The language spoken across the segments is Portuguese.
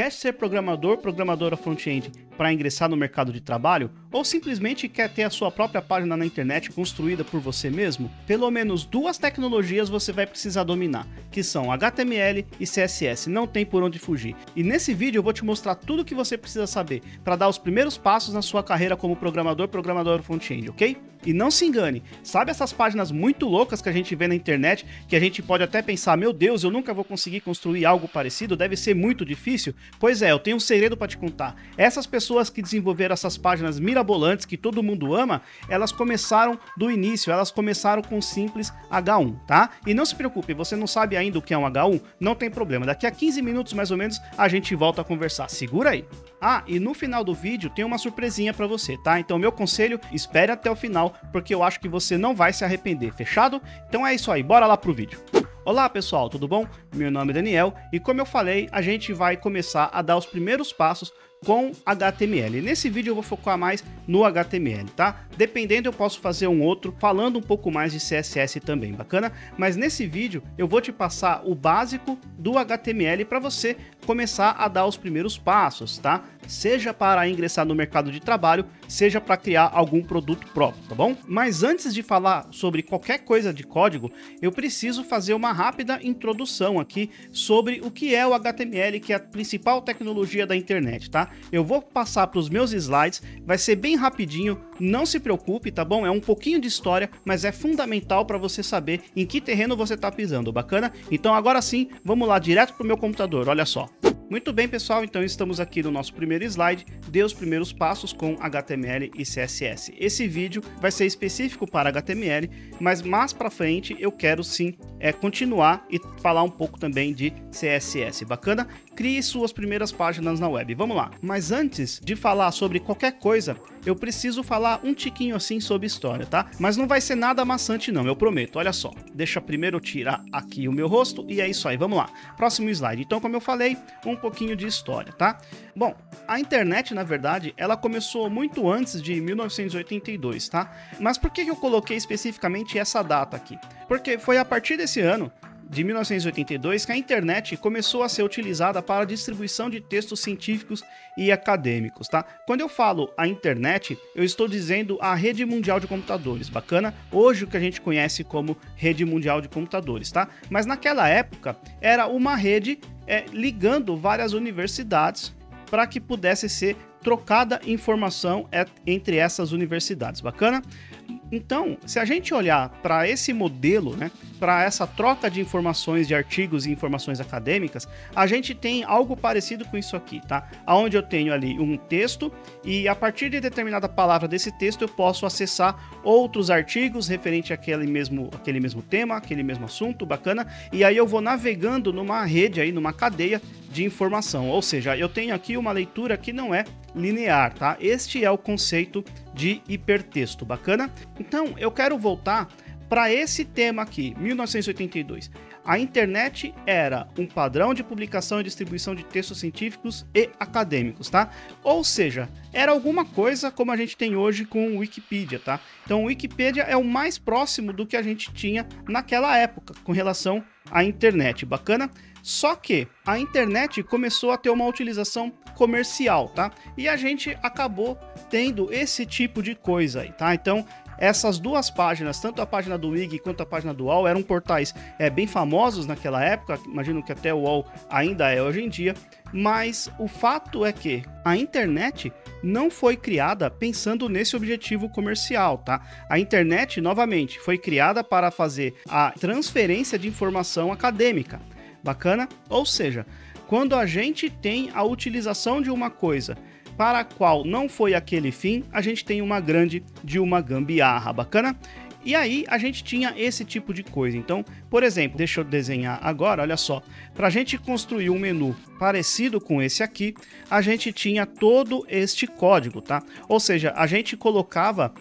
Quer ser programador, programadora front-end para ingressar no mercado de trabalho? Ou simplesmente quer ter a sua própria página na internet construída por você mesmo? Pelo menos duas tecnologias você vai precisar dominar, que são HTML e CSS, não tem por onde fugir. E nesse vídeo eu vou te mostrar tudo o que você precisa saber para dar os primeiros passos na sua carreira como programador, programadora front-end, ok? E não se engane, sabe essas páginas muito loucas que a gente vê na internet, que a gente pode até pensar, meu Deus, eu nunca vou conseguir construir algo parecido, deve ser muito difícil? Pois é, eu tenho um segredo para te contar. Essas pessoas que desenvolveram essas páginas mirabolantes que todo mundo ama, elas começaram do início, elas começaram com simples H1, tá? E não se preocupe, você não sabe ainda o que é um H1? Não tem problema, daqui a 15 minutos mais ou menos a gente volta a conversar, segura aí. Ah, e no final do vídeo tem uma surpresinha para você, tá? Então meu conselho, espere até o final, porque eu acho que você não vai se arrepender, fechado? Então é isso aí, bora lá pro vídeo. Olá pessoal, tudo bom? Meu nome é Daniel e como eu falei, a gente vai começar a dar os primeiros passos com HTML. Nesse vídeo eu vou focar mais no HTML, tá? Dependendo eu posso fazer um outro falando um pouco mais de CSS também, bacana? Mas nesse vídeo eu vou te passar o básico do HTML para você começar a dar os primeiros passos, tá? Seja para ingressar no mercado de trabalho, seja para criar algum produto próprio, tá bom? Mas antes de falar sobre qualquer coisa de código, eu preciso fazer uma rápida introdução aqui sobre o que é o HTML, que é a principal tecnologia da internet, tá? Eu vou passar para os meus slides, vai ser bem rapidinho, não se preocupe, tá bom? É um pouquinho de história, mas é fundamental para você saber em que terreno você está pisando, bacana? Então agora sim, vamos lá direto para o meu computador, olha só. Muito bem, pessoal, então estamos aqui no nosso primeiro slide, dê os primeiros passos com HTML e CSS. Esse vídeo vai ser específico para HTML, mas mais para frente eu quero sim continuar e falar um pouco também de CSS, bacana? Crie suas primeiras páginas na web, vamos lá. Mas antes de falar sobre qualquer coisa, eu preciso falar um tiquinho assim sobre história, tá? Mas não vai ser nada maçante não, eu prometo, olha só. Deixa primeiro eu tirar aqui o meu rosto e é isso aí, vamos lá. Próximo slide. Então, como eu falei, um pouquinho de história, tá? Bom, a internet, na verdade, ela começou muito antes de 1982, tá? Mas por que eu coloquei especificamente essa data aqui? Porque foi a partir desse ano, de 1982, que a internet começou a ser utilizada para a distribuição de textos científicos e acadêmicos, tá? Quando eu falo a internet, eu estou dizendo a rede mundial de computadores, bacana? Hoje o que a gente conhece como rede mundial de computadores, tá? Mas naquela época era uma rede ligando várias universidades para que pudesse ser trocada informação entre essas universidades, bacana? Então, se a gente olhar para esse modelo, né, para essa troca de informações, de artigos e informações acadêmicas, a gente tem algo parecido com isso aqui, tá? Onde eu tenho ali um texto e a partir de determinada palavra desse texto eu posso acessar outros artigos referente àquele mesmo tema, aquele mesmo assunto, bacana? E aí eu vou navegando numa rede aí, numa cadeia de informação, ou seja, eu tenho aqui uma leitura que não é linear, tá? Este é o conceito de hipertexto, bacana? Então, eu quero voltar para esse tema aqui, 1982. A internet era um padrão de publicação e distribuição de textos científicos e acadêmicos, tá? Ou seja, era alguma coisa como a gente tem hoje com o Wikipedia, tá? Então, o Wikipedia é o mais próximo do que a gente tinha naquela época com relação à internet, bacana? Só que a internet começou a ter uma utilização comercial, tá? E a gente acabou tendo esse tipo de coisa aí, tá? Então, essas duas páginas, tanto a página do Wiki quanto a página do UOL, eram portais bem famosos naquela época, imagino que até o UOL ainda é hoje em dia, mas o fato é que a internet não foi criada pensando nesse objetivo comercial, tá? A internet, novamente, foi criada para fazer a transferência de informação acadêmica, bacana? Ou seja, quando a gente tem a utilização de uma coisa para a qual não foi aquele fim, a gente tem uma gambiarra, bacana? E aí a gente tinha esse tipo de coisa. Então, por exemplo, deixa eu desenhar agora, olha só. Para a gente construir um menu parecido com esse aqui, a gente tinha todo este código, tá? Ou seja, a gente colocava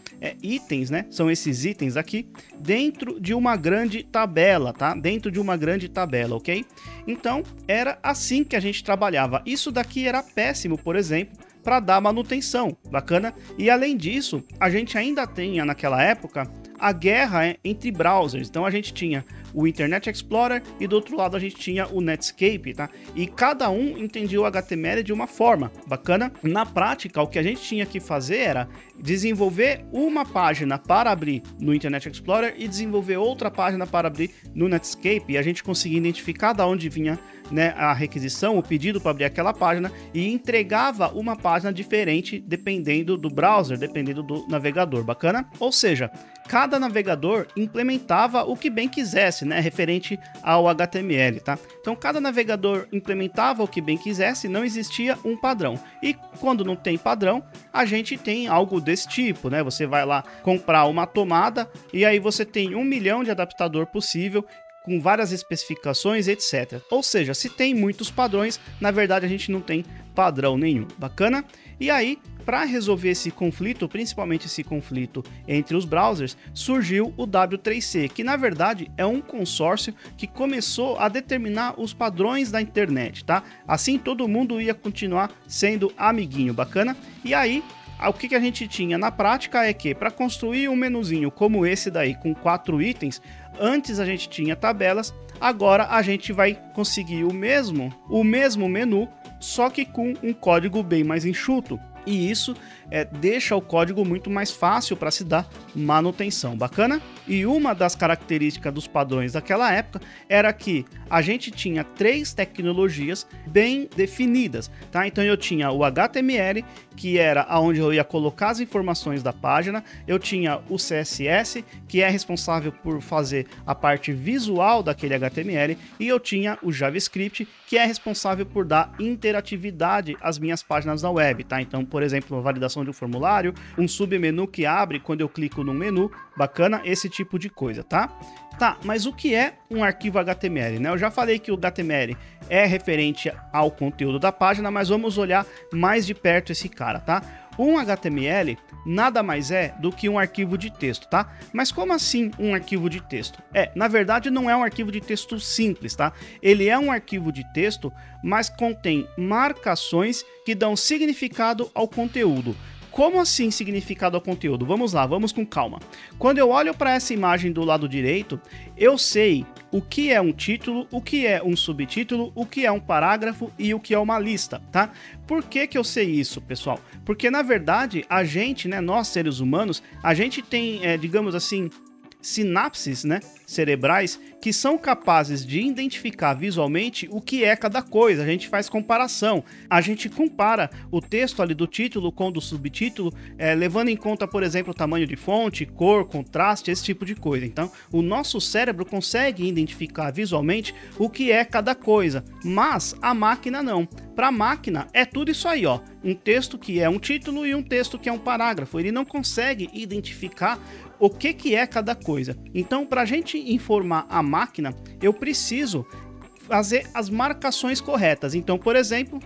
itens, né? São esses itens aqui, dentro de uma grande tabela, tá? Dentro de uma grande tabela, ok? Então, era assim que a gente trabalhava. Isso daqui era péssimo, por exemplo, para dar manutenção, bacana? E além disso, a gente ainda tinha naquela época a guerra entre browsers. Então a gente tinha o Internet Explorer e do outro lado a gente tinha o Netscape, tá? E cada um entendia o HTML de uma forma bacana. Na prática, o que a gente tinha que fazer era desenvolver uma página para abrir no Internet Explorer e desenvolver outra página para abrir no Netscape, e a gente conseguia identificar da onde vinha, né, a requisição, o pedido para abrir aquela página, e entregava uma página diferente dependendo do browser, dependendo do navegador, bacana? Ou seja, cada navegador implementava o que bem quisesse, né, referente ao HTML, tá? Então cada navegador implementava o que bem quisesse, não existia um padrão. E quando não tem padrão, a gente tem algo desse tipo, né? Você vai lá comprar uma tomada e aí você tem 1 milhão de adaptador possível, com várias especificações, etc. Ou seja, se tem muitos padrões, na verdade a gente não tem padrão nenhum. Bacana? E aí, para resolver esse conflito, principalmente esse conflito entre os browsers, surgiu o W3C, que na verdade é um consórcio que começou a determinar os padrões da internet, tá? Assim todo mundo ia continuar sendo amiguinho, bacana? E aí, o que a gente tinha na prática é que para construir um menuzinho como esse daí, com 4 itens, antes a gente tinha tabelas, agora a gente vai conseguir o mesmo menu, só que com um código bem mais enxuto. E isso deixa o código muito mais fácil para se dar manutenção, bacana? E uma das características dos padrões daquela época era que a gente tinha 3 tecnologias bem definidas, tá? Então eu tinha o HTML, que era onde eu ia colocar as informações da página, eu tinha o CSS, que é responsável por fazer a parte visual daquele HTML, e eu tinha o JavaScript, que é responsável por dar interatividade às minhas páginas da web, tá? Então, por exemplo, a validação de um formulário, um submenu que abre quando eu clico no menu, bacana, esse tipo de coisa, tá? Tá, mas o que é um arquivo HTML, né? Eu já falei que o HTML é referente ao conteúdo da página, mas vamos olhar mais de perto esse cara, tá? Um HTML nada mais é do que um arquivo de texto, tá? Mas como assim um arquivo de texto? Na verdade não é um arquivo de texto simples, tá? Ele é um arquivo de texto, mas contém marcações que dão significado ao conteúdo. Como assim significado ao conteúdo? Vamos lá, vamos com calma. Quando eu olho para essa imagem do lado direito, eu sei o que é um título, o que é um subtítulo, o que é um parágrafo e o que é uma lista, tá? Por que eu sei isso, pessoal? Porque, na verdade, a gente, né, nós seres humanos, a gente tem, digamos assim, sinapses, né, cerebrais que são capazes de identificar visualmente o que é cada coisa. A gente faz comparação, a gente compara o texto ali do título com o do subtítulo, levando em conta, por exemplo, o tamanho de fonte, cor, contraste, esse tipo de coisa. Então, o nosso cérebro consegue identificar visualmente o que é cada coisa, mas a máquina não. Para a máquina é tudo isso aí, ó, um texto que é um título e um texto que é um parágrafo. Ele não consegue identificar o que é cada coisa. Então, para a gente informar a máquina, eu preciso fazer as marcações corretas. Então, por exemplo,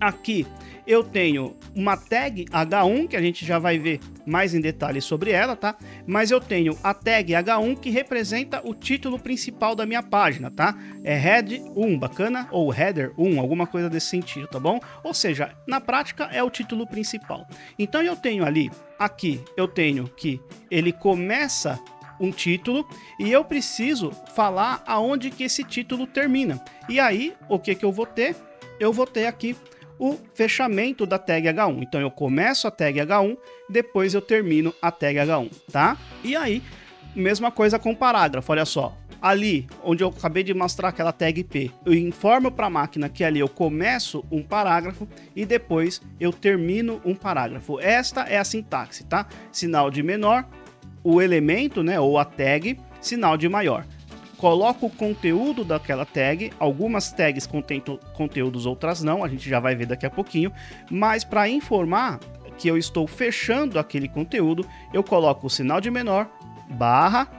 aqui eu tenho uma tag H1, que a gente já vai ver mais em detalhes sobre ela, tá? Mas eu tenho a tag H1 que representa o título principal da minha página, tá? É head 1, bacana? Ou header 1, alguma coisa desse sentido, tá bom? Ou seja, na prática é o título principal. Então eu tenho ali, aqui eu tenho que ele começa um título e eu preciso falar aonde que esse título termina. E aí, o que eu vou ter? Eu vou ter aqui o fechamento da tag H1. Então eu começo a tag H1, depois eu termino a tag H1, tá? E aí, mesma coisa com o parágrafo, olha só. Ali, onde eu acabei de mostrar aquela tag P, eu informo para a máquina que ali eu começo um parágrafo e depois eu termino um parágrafo. Esta é a sintaxe, tá? Sinal de menor, o elemento, né, ou a tag, sinal de maior. Coloco o conteúdo daquela tag, algumas tags contêm conteúdos, outras não, a gente já vai ver daqui a pouquinho, mas para informar que eu estou fechando aquele conteúdo, eu coloco o sinal de menor, barra,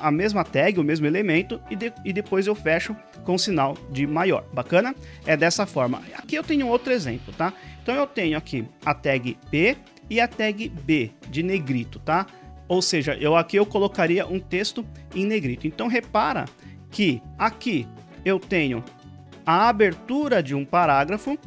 a mesma tag, o mesmo elemento, e depois eu fecho com o sinal de maior, bacana? É dessa forma. Aqui eu tenho outro exemplo, tá? Então eu tenho aqui a tag P e a tag B, de negrito, tá? Ou seja, aqui eu colocaria um texto em negrito. Então repara que aqui eu tenho a abertura de um parágrafo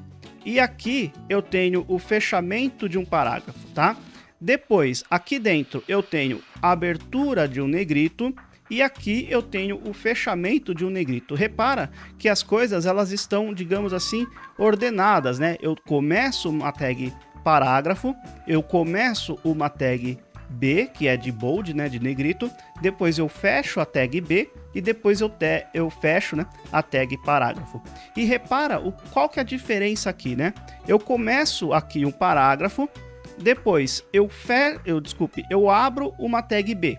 e aqui eu tenho o fechamento de um parágrafo, tá? Depois, aqui dentro eu tenho a abertura de um negrito e aqui eu tenho o fechamento de um negrito. Repara que as coisas elas estão, digamos assim, ordenadas, né? Eu começo uma tag parágrafo, eu começo uma tag B, que é de bold, né, de negrito, depois eu fecho a tag B e depois eu fecho, né, a tag parágrafo. E repara qual que é a diferença aqui, né? Eu começo aqui um parágrafo, depois eu abro uma tag B.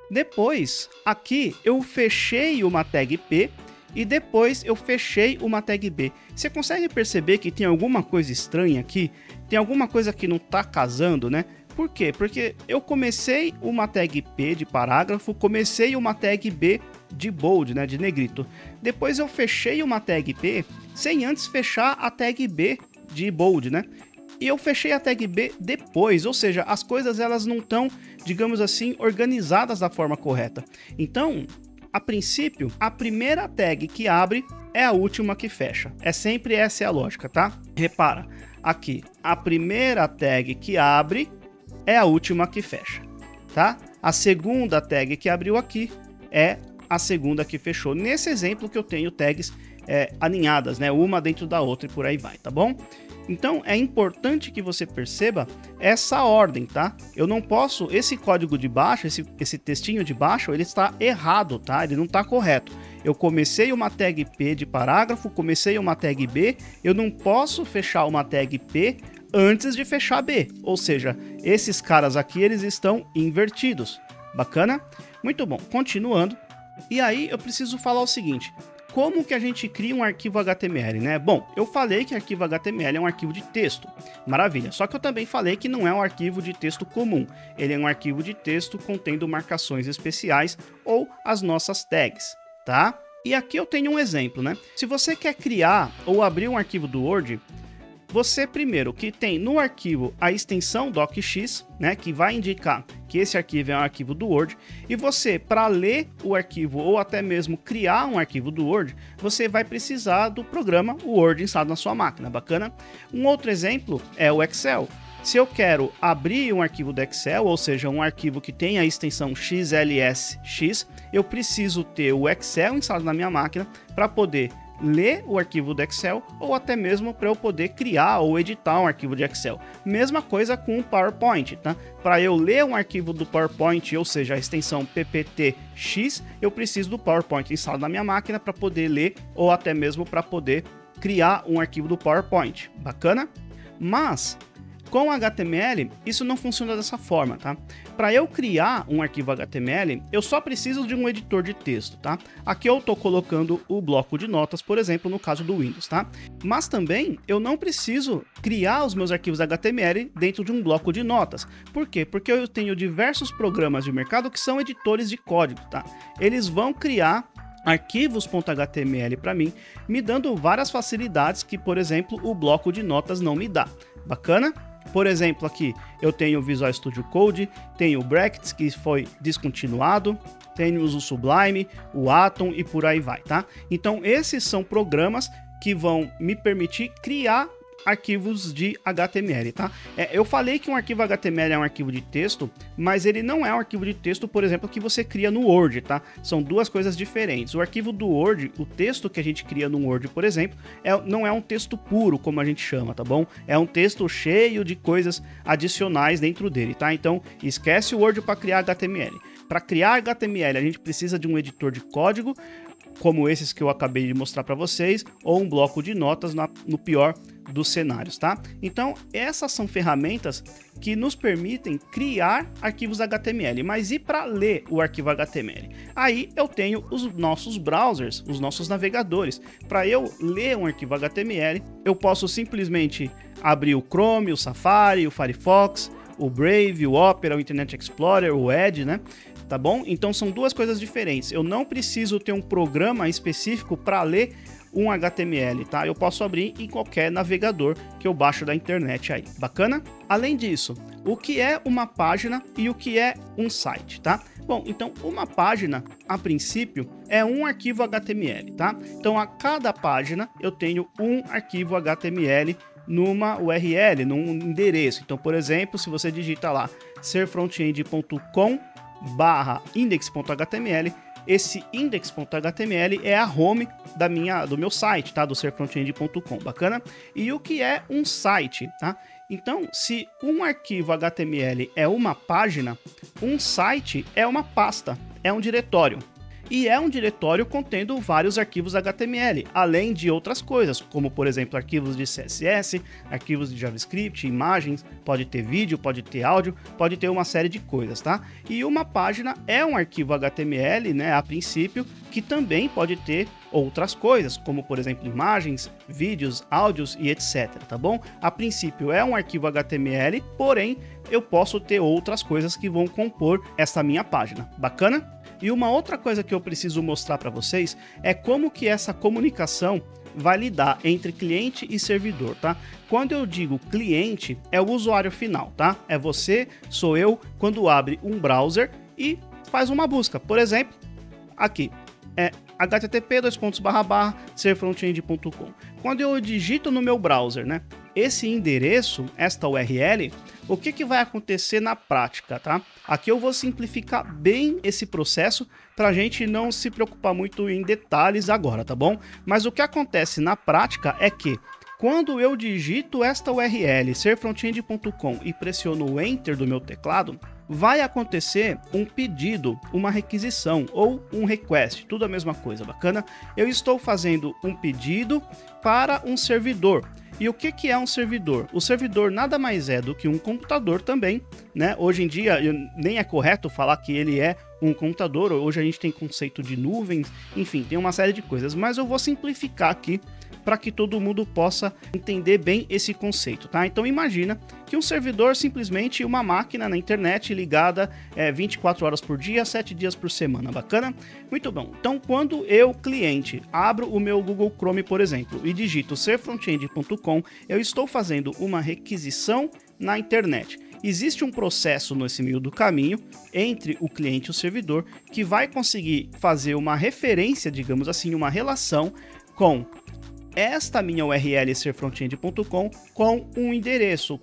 Depois, aqui eu fechei uma tag P e depois eu fechei uma tag B. Você consegue perceber que tem alguma coisa estranha aqui? Tem alguma coisa que não tá casando, né? Por quê? Porque eu comecei uma tag P de parágrafo, comecei uma tag B de bold, né, de negrito. Depois eu fechei uma tag P sem antes fechar a tag B de bold, né? E eu fechei a tag B depois, ou seja, as coisas elas não estão, digamos assim, organizadas da forma correta. Então, a princípio, a primeira tag que abre é a última que fecha. É sempre essa é a lógica, tá? Repara, aqui, a primeira tag que abre é a última que fecha, tá? A segunda tag que abriu aqui é a segunda que fechou. Nesse exemplo que eu tenho tags alinhadas, né? Uma dentro da outra e por aí vai, tá bom? Então é importante que você perceba essa ordem, tá? Eu não posso, esse código de baixo, esse textinho de baixo, ele está errado, tá? Ele não está correto. Eu comecei uma tag P de parágrafo, comecei uma tag B, eu não posso fechar uma tag P antes de fechar B. Ou seja, esses caras aqui, eles estão invertidos. Bacana? Muito bom. Continuando. E aí eu preciso falar o seguinte. Como que a gente cria um arquivo HTML, né? Bom, eu falei que arquivo HTML é um arquivo de texto. Maravilha. Só que eu também falei que não é um arquivo de texto comum. Ele é um arquivo de texto contendo marcações especiais ou as nossas tags, tá? E aqui eu tenho um exemplo, né? Se você quer criar ou abrir um arquivo do Word, você primeiro que tem no arquivo a extensão docx, né, que vai indicar que esse arquivo é um arquivo do Word, e você, para ler o arquivo ou até mesmo criar um arquivo do Word, você vai precisar do programa Word instalado na sua máquina, bacana? Um outro exemplo é o Excel. Se eu quero abrir um arquivo do Excel, ou seja, um arquivo que tem a extensão XLSX, eu preciso ter o Excel instalado na minha máquina para poder ler o arquivo do Excel ou até mesmo para eu poder criar ou editar um arquivo de Excel. Mesma coisa com o PowerPoint, tá? Para eu ler um arquivo do PowerPoint, ou seja, a extensão PPTX, eu preciso do PowerPoint instalado na minha máquina para poder ler ou até mesmo para poder criar um arquivo do PowerPoint. Bacana? Mas com HTML, isso não funciona dessa forma, tá? Para eu criar um arquivo HTML, eu só preciso de um editor de texto, tá? Aqui eu estou colocando o bloco de notas, por exemplo, no caso do Windows, tá? Mas também eu não preciso criar os meus arquivos HTML dentro de um bloco de notas. Por quê? Porque eu tenho diversos programas de mercado que são editores de código, tá? Eles vão criar arquivos.html para mim, me dando várias facilidades que, por exemplo, o bloco de notas não me dá. Bacana? Por exemplo, aqui eu tenho o Visual Studio Code, tenho o Brackets, que foi descontinuado, temos o Sublime, o Atom e por aí vai, tá? Então, esses são programas que vão me permitir criar arquivos de HTML, tá? Eu falei que um arquivo HTML é um arquivo de texto, mas ele não é um arquivo de texto, por exemplo, que você cria no Word, tá? São duas coisas diferentes. O arquivo do Word, o texto que a gente cria no Word, por exemplo, não é um texto puro, como a gente chama, tá bom? É um texto cheio de coisas adicionais dentro dele, tá? Então, esquece o Word para criar HTML. Para criar HTML, a gente precisa de um editor de código, como esses que eu acabei de mostrar para vocês, ou um bloco de notas no pior dos cenários, tá? Então, essas são ferramentas que nos permitem criar arquivos HTML, mas e para ler o arquivo HTML? Aí eu tenho os nossos browsers, os nossos navegadores. Para eu ler um arquivo HTML, eu posso simplesmente abrir o Chrome, o Safari, o Firefox, o Brave, o Opera, o Internet Explorer, o Edge, né? Tá bom? Então são duas coisas diferentes. Eu não preciso ter um programa específico para ler um HTML, tá? Eu posso abrir em qualquer navegador que eu baixo da internet aí. Bacana? Além disso, o que é uma página e o que é um site, tá? Bom, então uma página, a princípio, é um arquivo HTML, tá? Então a cada página eu tenho um arquivo HTML numa URL, num endereço. Então, por exemplo, se você digita lá serfrontend.com/index.html, esse index.html é a home do meu site, tá? Do serfrontend.com, bacana? E o que é um site, tá? Então, se um arquivo HTML é uma página, um site é uma pasta, é um diretório. E é um diretório contendo vários arquivos HTML, além de outras coisas, como por exemplo arquivos de CSS, arquivos de JavaScript, imagens, pode ter vídeo, pode ter áudio, pode ter uma série de coisas, tá? E uma página é um arquivo HTML, né, a princípio, que também pode ter outras coisas, como por exemplo imagens, vídeos, áudios e etc, tá bom? A princípio é um arquivo HTML, porém eu posso ter outras coisas que vão compor essa minha página, bacana? E uma outra coisa que eu preciso mostrar para vocês é como que essa comunicação vai lidar entre cliente e servidor, tá? Quando eu digo cliente, é o usuário final, tá? É você, sou eu, quando abre um browser e faz uma busca. Por exemplo, aqui, é http://serfrontend.com. Quando eu digito no meu browser, né, esse endereço, esta URL, o que vai acontecer na prática, tá? Aqui eu vou simplificar bem esse processo para a gente não se preocupar muito em detalhes agora, tá bom? Mas o que acontece na prática é que quando eu digito esta URL, serfrontend.com, e pressiono o Enter do meu teclado, vai acontecer um pedido, uma requisição ou um request, tudo a mesma coisa, bacana? Eu estou fazendo um pedido para um servidor. E o que é um servidor? O servidor nada mais é do que um computador também, né? Hoje em dia nem é correto falar que ele é um computador, hoje a gente tem conceito de nuvens, enfim, tem uma série de coisas, mas eu vou simplificar aqui para que todo mundo possa entender bem esse conceito, tá? Então imagina que um servidor simplesmente uma máquina na internet ligada 24 horas por dia, 7 dias por semana, bacana? Muito bom. Então quando eu, cliente, abro o meu Google Chrome, por exemplo, e digito serfrontend.com, eu estou fazendo uma requisição na internet. Existe um processo nesse meio do caminho entre o cliente e o servidor que vai conseguir fazer uma referência, digamos assim, uma relação com esta minha URL serfrontend.com com o endereço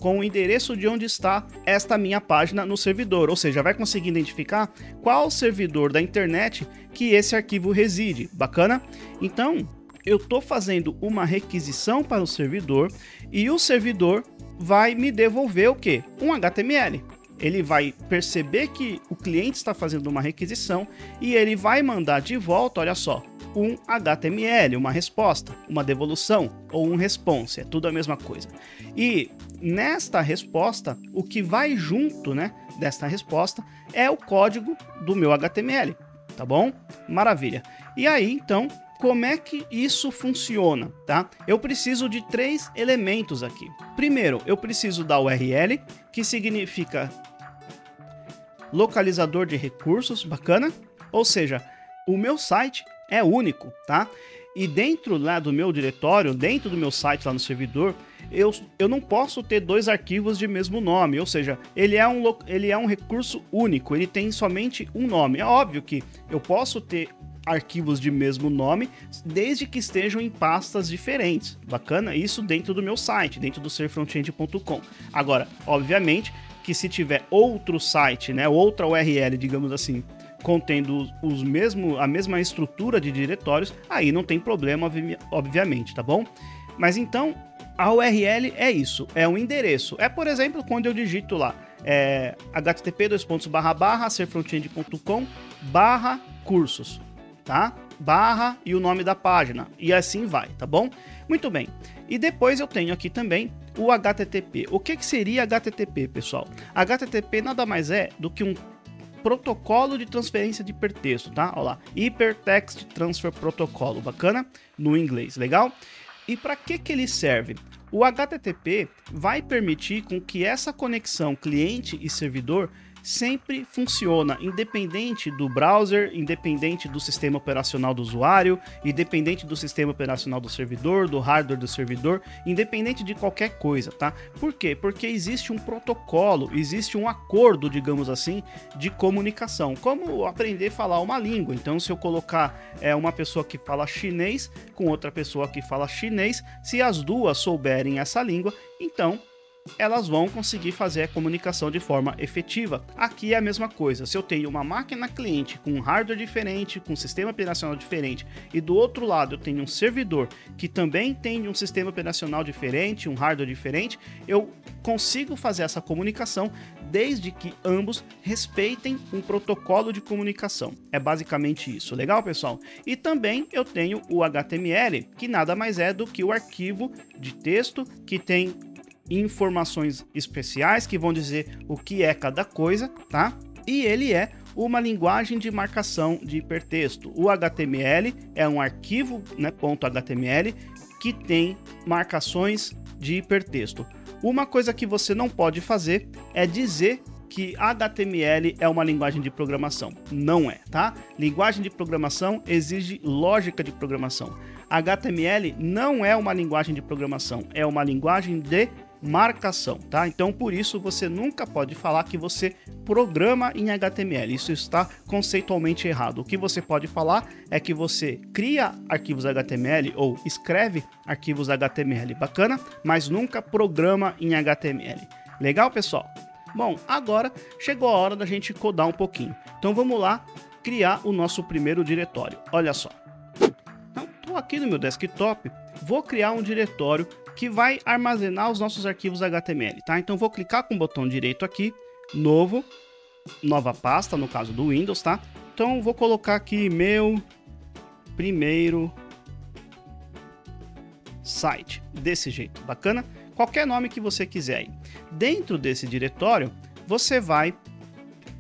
de onde está esta minha página no servidor, ou seja, vai conseguir identificar qual servidor da internet que esse arquivo reside, bacana? Então, eu estou fazendo uma requisição para o servidor e o servidor vai me devolver o quê? Um HTML. Ele vai perceber que o cliente está fazendo uma requisição e ele vai mandar de volta, olha só, um HTML, uma resposta, uma devolução ou um response, é tudo a mesma coisa. E nesta resposta, o que vai junto, né, desta resposta é o código do meu HTML, tá bom? Maravilha. E aí, então, como é que isso funciona, tá? Eu preciso de 3 elementos aqui. Primeiro, eu preciso da URL, que significa localizador de recursos, bacana? Ou seja, o meu site é único, tá? E dentro lá do meu diretório, dentro do meu site lá no servidor, eu não posso ter 2 arquivos de mesmo nome, ou seja, ele é um recurso único, ele tem somente um nome. É óbvio que eu posso ter arquivos de mesmo nome, desde que estejam em pastas diferentes, bacana? Isso dentro do meu site, dentro do serfrontend.com. Agora, obviamente, que se tiver outro site, né, outra URL, digamos assim, contendo a mesma estrutura de diretórios, aí não tem problema, obviamente, tá bom? Mas então, a URL é isso, é um endereço. É, por exemplo, quando eu digito lá, http://serfrontend.com/cursos, tá? Barra e o nome da página, e assim vai, tá bom? Muito bem. E depois eu tenho aqui também o HTTP. O que seria HTTP, pessoal? HTTP nada mais é do que um protocolo de transferência de hipertexto, tá? Olha lá, Hypertext Transfer Protocol, bacana? No inglês, legal? E para que ele serve? O HTTP vai permitir com que essa conexão cliente e servidor sempre funciona, independente do browser, independente do sistema operacional do usuário, independente do sistema operacional do servidor, do hardware do servidor, independente de qualquer coisa, tá? Por quê? Porque existe um protocolo, existe um acordo, digamos assim, de comunicação. Como aprender a falar uma língua. Então, se eu colocar uma pessoa que fala chinês com outra pessoa que fala chinês, se as duas souberem essa língua, então elas vão conseguir fazer a comunicação de forma efetiva. Aqui é a mesma coisa, se eu tenho uma máquina cliente com um hardware diferente, com um sistema operacional diferente, e do outro lado eu tenho um servidor que também tem um sistema operacional diferente, um hardware diferente, eu consigo fazer essa comunicação desde que ambos respeitem um protocolo de comunicação. É basicamente isso, legal, pessoal? E também eu tenho o HTML, que nada mais é do que o arquivo de texto que tem informações especiais que vão dizer o que é cada coisa, tá? E ele é uma linguagem de marcação de hipertexto. O HTML é um arquivo, né, .html, que tem marcações de hipertexto. Uma coisa que você não pode fazer é dizer que HTML é uma linguagem de programação. Não é, tá? Linguagem de programação exige lógica de programação. HTML não é uma linguagem de programação, é uma linguagem de marcação, tá? Então, por isso, você nunca pode falar que você programa em HTML. Isso está conceitualmente errado. O que você pode falar é que você cria arquivos HTML ou escreve arquivos HTML, bacana? Mas nunca programa em HTML. Legal, pessoal? Bom, agora chegou a hora da gente codar um pouquinho. Então, vamos lá criar o nosso primeiro diretório. Olha só. Então, estou aqui no meu desktop, vou criar um diretório que vai armazenar os nossos arquivos HTML, tá? Então vou clicar com o botão direito aqui, novo, nova pasta, no caso do Windows, tá? Então vou colocar aqui meu primeiro site, desse jeito, bacana? Qualquer nome que você quiser aí. Dentro desse diretório, você vai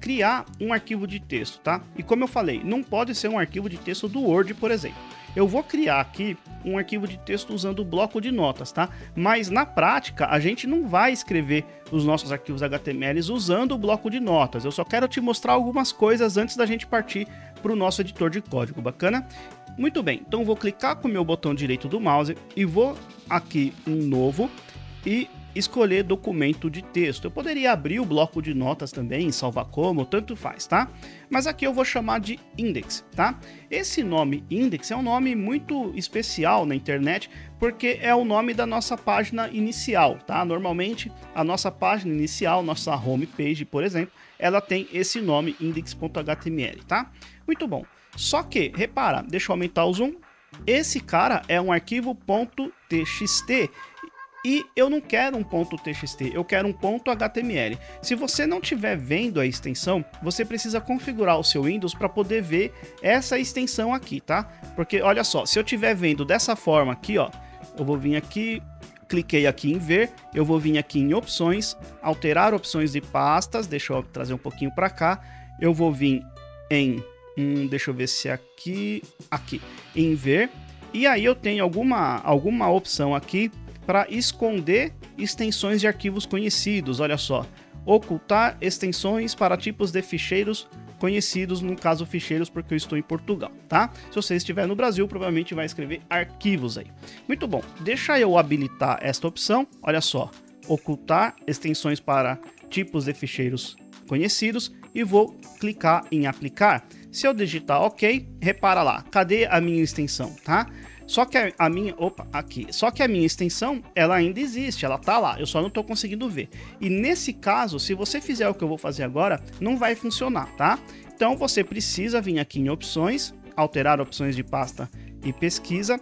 criar um arquivo de texto, tá? E como eu falei, não pode ser um arquivo de texto do Word, por exemplo. Eu vou criar aqui um arquivo de texto usando o bloco de notas, tá? Mas na prática, a gente não vai escrever os nossos arquivos HTML usando o bloco de notas. Eu só quero te mostrar algumas coisas antes da gente partir para o nosso editor de código, bacana? Muito bem, então vou clicar com o meu botão direito do mouse e vou aqui em novo e escolher documento de texto. Eu poderia abrir o bloco de notas também, salvar como, tanto faz, tá? Mas aqui eu vou chamar de index, tá? Esse nome index é um nome muito especial na internet, porque é o nome da nossa página inicial, tá? Normalmente a nossa página inicial, nossa homepage, por exemplo, ela tem esse nome index.html, tá? Muito bom. Só que, repara, deixa eu aumentar o zoom, esse cara é um arquivo .txt e eu não quero um .txt, eu quero um .html. Se você não estiver vendo a extensão, você precisa configurar o seu Windows para poder ver essa extensão aqui, tá? Porque olha só, se eu estiver vendo dessa forma aqui, ó, eu vou vir aqui, cliquei aqui em ver, eu vou vir aqui em opções, alterar opções de pastas, deixa eu trazer um pouquinho para cá, eu vou vir em, deixa eu ver se é aqui, em ver, e aí eu tenho alguma opção aqui para esconder extensões de arquivos conhecidos, olha só, ocultar extensões para tipos de ficheiros conhecidos, no caso ficheiros porque eu estou em Portugal, tá? Se você estiver no Brasil, provavelmente vai escrever arquivos aí. Muito bom, deixa eu habilitar esta opção, olha só, ocultar extensões para tipos de ficheiros conhecidos e vou clicar em aplicar. Se eu digitar OK, repara lá, cadê a minha extensão, tá? Só que a minha, só que a minha extensão, ela ainda existe, ela tá lá, eu só não tô conseguindo ver. E nesse caso, se você fizer o que eu vou fazer agora, não vai funcionar, tá? Então você precisa vir aqui em opções, alterar opções de pasta e pesquisa,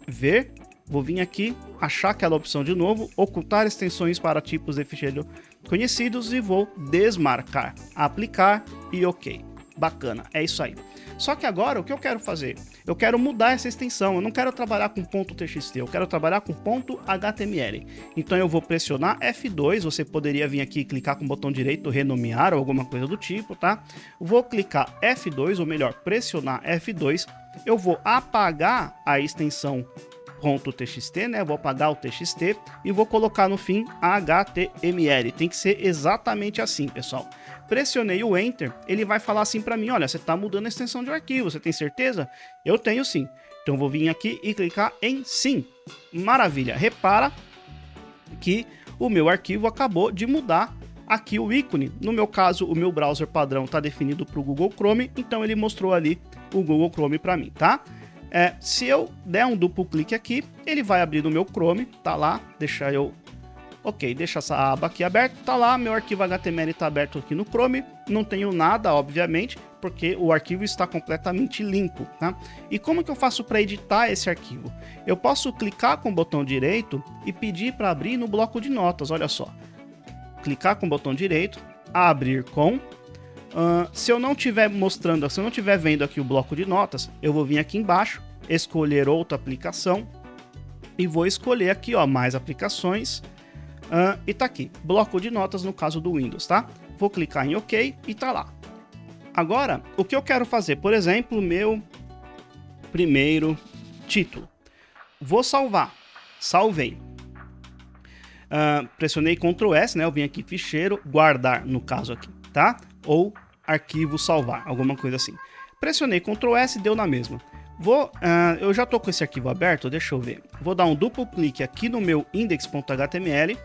ver, vou vir aqui, achar aquela opção de novo, ocultar extensões para tipos de ficheiro conhecidos e vou desmarcar, aplicar e OK. Bacana, é isso aí. Só que agora o que eu quero fazer? Eu quero mudar essa extensão, eu não quero trabalhar com .txt, eu quero trabalhar com .html. Então eu vou pressionar F2, você poderia vir aqui e clicar com o botão direito, renomear ou alguma coisa do tipo, tá? Vou clicar F2, ou melhor, pressionar F2, eu vou apagar a extensão .txt, né? Vou apagar o txt e vou colocar no fim HTML. Tem que ser exatamente assim, pessoal. pressionei o Enter, ele vai falar assim para mim, olha, você está mudando a extensão de arquivo, você tem certeza? Eu tenho sim. Então vou vir aqui e clicar em sim. Maravilha, repara que o meu arquivo acabou de mudar aqui o ícone. No meu caso, o meu browser padrão está definido para o Google Chrome, então ele mostrou ali o Google Chrome para mim, tá? Se eu der um duplo clique aqui, ele vai abrir no meu Chrome, tá lá, deixa essa aba aqui aberta, tá lá, meu arquivo HTML tá aberto aqui no Chrome, não tenho nada, obviamente, porque o arquivo está completamente limpo, tá? E como que eu faço para editar esse arquivo? Eu posso clicar com o botão direito e pedir para abrir no bloco de notas, olha só. Clicar com o botão direito, abrir com... se eu não estiver mostrando, se eu não estiver vendo aqui o bloco de notas, eu vou vir aqui embaixo, escolher outra aplicação e vou escolher aqui, ó, mais aplicações. E tá aqui, bloco de notas no caso do Windows, tá? Vou clicar em OK e tá lá. Agora, o que eu quero fazer, por exemplo, meu primeiro título. Vou salvar. Salvei. Pressionei Ctrl S, né? Eu vim aqui, ficheiro, guardar, no caso aqui, tá? Ou arquivo salvar, alguma coisa assim. Pressionei Ctrl S, deu na mesma. Eu já tô com esse arquivo aberto, deixa eu ver. Vou dar um duplo clique aqui no meu index.html.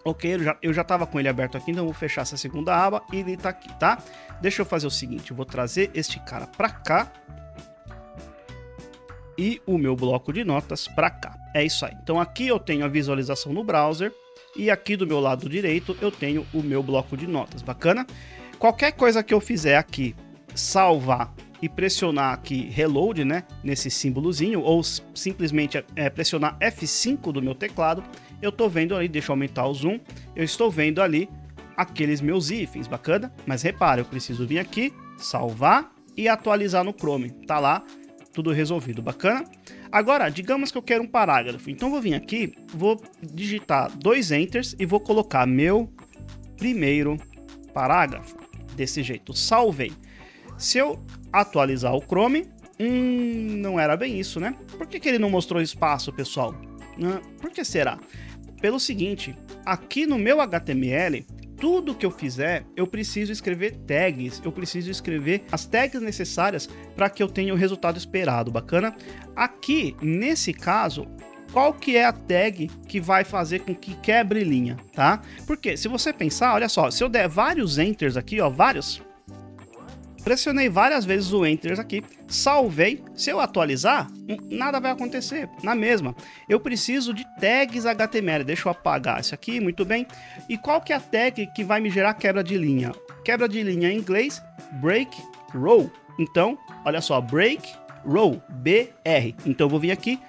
Ok, eu já estava com ele aberto aqui, então eu vou fechar essa segunda aba e ele está aqui, tá? Deixa eu fazer o seguinte, eu vou trazer este cara para cá e o meu bloco de notas para cá. É isso aí. Então aqui eu tenho a visualização no browser e aqui do meu lado direito eu tenho o meu bloco de notas. Bacana? Qualquer coisa que eu fizer aqui, salvar e pressionar aqui Reload, né, nesse símbolozinho, ou simplesmente pressionar F5 do meu teclado, eu tô vendo ali, deixa eu aumentar o zoom, eu estou vendo ali aqueles meus hífens, bacana? Mas repara, eu preciso vir aqui, salvar e atualizar no Chrome, tá lá, tudo resolvido, bacana? Agora, digamos que eu quero um parágrafo, então vou vir aqui, vou digitar 2 Enters e vou colocar meu primeiro parágrafo, desse jeito, salvei. Se eu atualizar o Chrome, não era bem isso, né? Por que ele não mostrou espaço, pessoal? Por que será? Pelo seguinte, aqui no meu HTML, tudo que eu fizer, eu preciso escrever tags, eu preciso escrever as tags necessárias para que eu tenha o resultado esperado, bacana? Aqui, nesse caso, qual que é a tag que vai fazer com que quebre linha, tá? Porque se você pensar, olha só, se eu der vários enters aqui, ó, pressionei várias vezes o Enter aqui, salvei, se eu atualizar, nada vai acontecer, na mesma. Eu preciso de tags HTML, deixa eu apagar isso aqui, muito bem. E qual que é a tag que vai me gerar quebra de linha? Quebra de linha em inglês, break row. Então, olha só, break row, BR. Então eu vou vir aqui,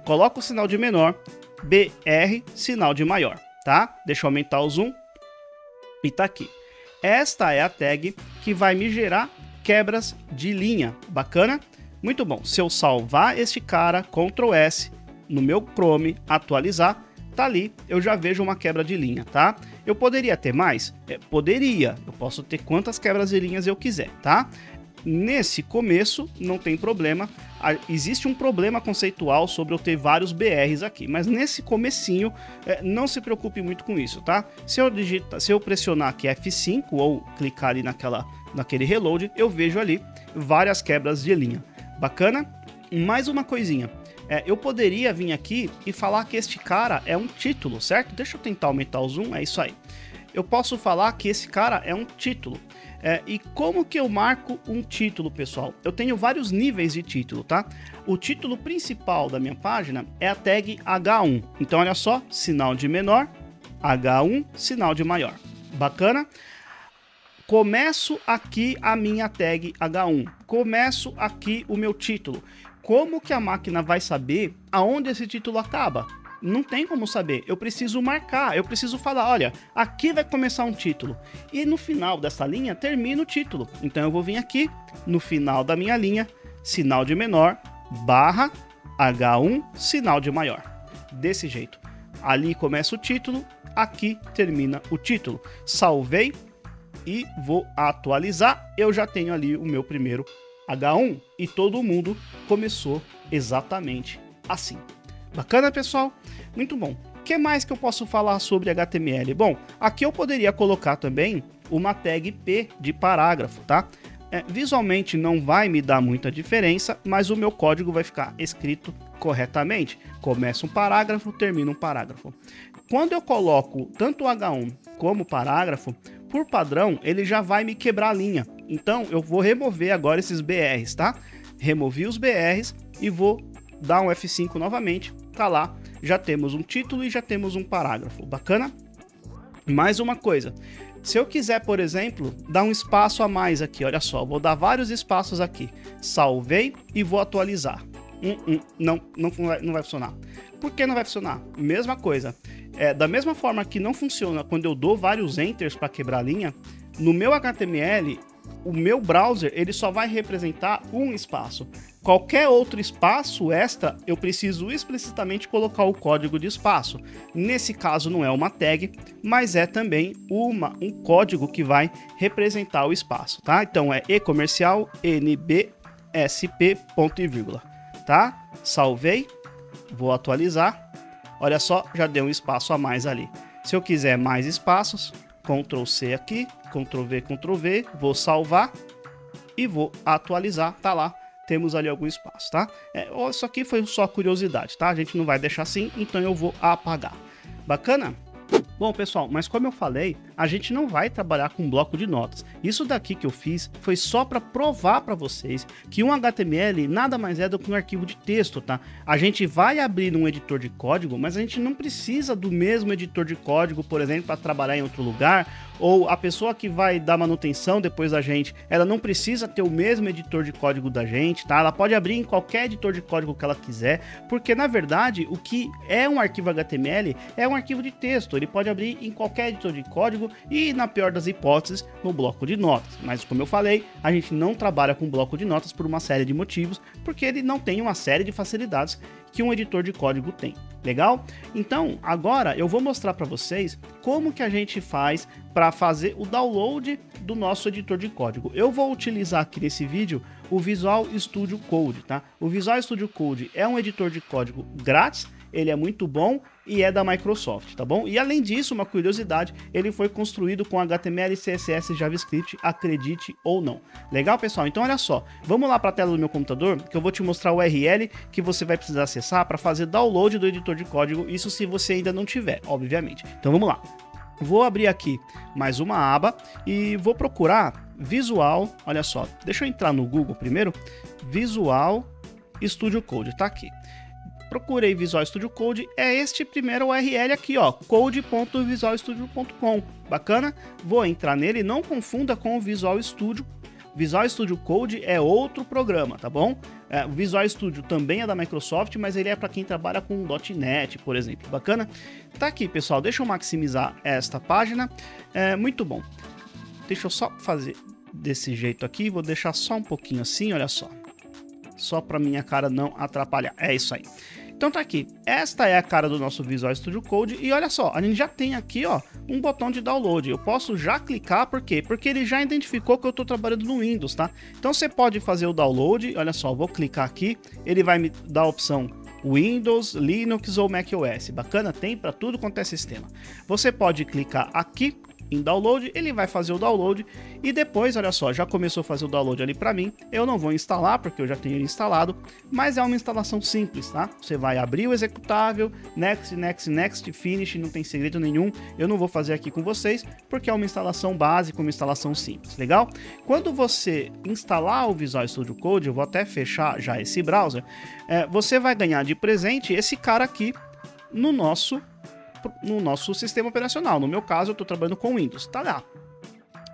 coloco o sinal de menor, BR, sinal de maior, tá? Deixa eu aumentar o zoom e tá aqui. Esta é a tag que vai me gerar quebras de linha. Bacana? Muito bom. Se eu salvar este cara, Ctrl S, no meu Chrome, atualizar, tá ali, eu já vejo uma quebra de linha, tá? Eu poderia ter mais? Poderia. Eu posso ter quantas quebras de linhas eu quiser, tá? Nesse começo, não tem problema. Existe um problema conceitual sobre eu ter vários BRs aqui, mas nesse comecinho, não se preocupe muito com isso, tá? Se eu pressionar aqui F5 ou clicar ali naquele reload, eu vejo ali várias quebras de linha. Bacana? Mais uma coisinha. Eu poderia vir aqui e falar que este cara é um título, certo? Deixa eu tentar aumentar o zoom, é isso aí. Eu posso falar que esse cara é um título. E como que eu marco um título, pessoal? Eu tenho vários níveis de título, tá? O título principal da minha página é a tag H1. Então, olha só, sinal de menor, H1, sinal de maior. Bacana? Começo aqui a minha tag H1. Começo aqui o meu título. Como que a máquina vai saber aonde esse título acaba? Não tem como saber, eu preciso marcar, eu preciso falar, olha, aqui vai começar um título e no final dessa linha termina o título. Então eu vou vir aqui, no final da minha linha, sinal de menor, barra, H1, sinal de maior. Desse jeito, ali começa o título, aqui termina o título. Salvei e vou atualizar, eu já tenho ali o meu primeiro H1 e todo mundo começou exatamente assim. Bacana, pessoal? Muito bom. O que mais que eu posso falar sobre HTML? Bom, aqui eu poderia colocar também uma tag P de parágrafo, tá? Visualmente não vai me dar muita diferença, mas o meu código vai ficar escrito corretamente. Começa um parágrafo, termina um parágrafo. Quando eu coloco tanto o H1 como o parágrafo, por padrão, ele já vai me quebrar a linha. Então, eu vou remover agora esses BRs, tá? Removi os BRs e vou dar um F5 novamente. Tá lá, já temos um título e já temos um parágrafo. Bacana? Mais uma coisa. Se eu quiser, por exemplo, dar um espaço a mais aqui, olha só, vou dar vários espaços aqui. Salvei e vou atualizar. Não vai funcionar. Por que não vai funcionar? Mesma coisa. Da mesma forma que não funciona quando eu dou vários enters para quebrar a linha, no meu HTML, o meu browser ele só vai representar um espaço. Qualquer outro espaço extra, eu preciso explicitamente colocar o código de espaço. Nesse caso não é uma tag, mas é também um código que vai representar o espaço, tá? Então é e-comercial nbsp ponto e vírgula, tá? Salvei, vou atualizar. Olha só, já deu um espaço a mais ali. Se eu quiser mais espaços, Ctrl C aqui, Ctrl V, Ctrl V, vou salvar e vou atualizar, tá lá. Temos ali algum espaço, tá? Isso aqui foi só curiosidade, tá? A gente não vai deixar assim, então eu vou apagar. Bacana? Bom, pessoal, mas como eu falei, a gente não vai trabalhar com bloco de notas. Isso daqui que eu fiz foi só para provar para vocês que um HTML nada mais é do que um arquivo de texto, tá? A gente vai abrir um editor de código, mas a gente não precisa do mesmo editor de código, por exemplo, para trabalhar em outro lugar, ou a pessoa que vai dar manutenção depois da gente, ela não precisa ter o mesmo editor de código da gente, tá? Ela pode abrir em qualquer editor de código que ela quiser, porque na verdade o que é um arquivo HTML é um arquivo de texto. Ele pode abrir em qualquer editor de código e, na pior das hipóteses, no bloco de notas. Mas como eu falei, a gente não trabalha com bloco de notas por uma série de motivos, porque ele não tem uma série de facilidades que um editor de código tem. Legal? Então, agora eu vou mostrar para vocês como que a gente faz para fazer o download do nosso editor de código. Eu vou utilizar aqui nesse vídeo o Visual Studio Code, tá? O Visual Studio Code é um editor de código grátis, ele é muito bom e é da Microsoft, tá bom? E além disso, uma curiosidade, ele foi construído com HTML, CSS e JavaScript, acredite ou não. Legal, pessoal? Então olha só, vamos lá para a tela do meu computador, que eu vou te mostrar o URL que você vai precisar acessar para fazer download do editor de código, isso se você ainda não tiver, obviamente. Então vamos lá. Vou abrir aqui mais uma aba e vou procurar Visual, olha só, deixa eu entrar no Google primeiro, Visual Studio Code, tá aqui. Procurei Visual Studio Code, é este primeiro URL aqui, ó, code.visualstudio.com, bacana? Vou entrar nele, não confunda com o Visual Studio. Visual Studio Code é outro programa, tá bom? O Visual Studio também é da Microsoft, mas ele é para quem trabalha com .NET, por exemplo, bacana? Tá aqui, pessoal, deixa eu maximizar esta página, muito bom. Deixa eu só fazer desse jeito aqui, vou deixar só um pouquinho assim, olha só. Só para minha cara não atrapalhar, é isso aí. Então tá aqui, esta é a cara do nosso Visual Studio Code e olha só, a gente já tem aqui ó, um botão de download, eu posso já clicar, por quê? Porque ele já identificou que eu estou trabalhando no Windows, tá? Então você pode fazer o download, olha só, vou clicar aqui, ele vai me dar a opção Windows, Linux ou macOS, bacana? Tem para tudo quanto é sistema. Você pode clicar aqui em download, ele vai fazer o download e depois, olha só, já começou a fazer o download ali para mim. Eu não vou instalar porque eu já tenho ele instalado, mas é uma instalação simples, tá? Você vai abrir o executável, next, next, next, finish, não tem segredo nenhum. Eu não vou fazer aqui com vocês porque é uma instalação básica, uma instalação simples, legal? Quando você instalar o Visual Studio Code, eu vou até fechar já esse browser, você vai ganhar de presente esse cara aqui no nosso sistema operacional. No meu caso, eu estou trabalhando com Windows, tá lá.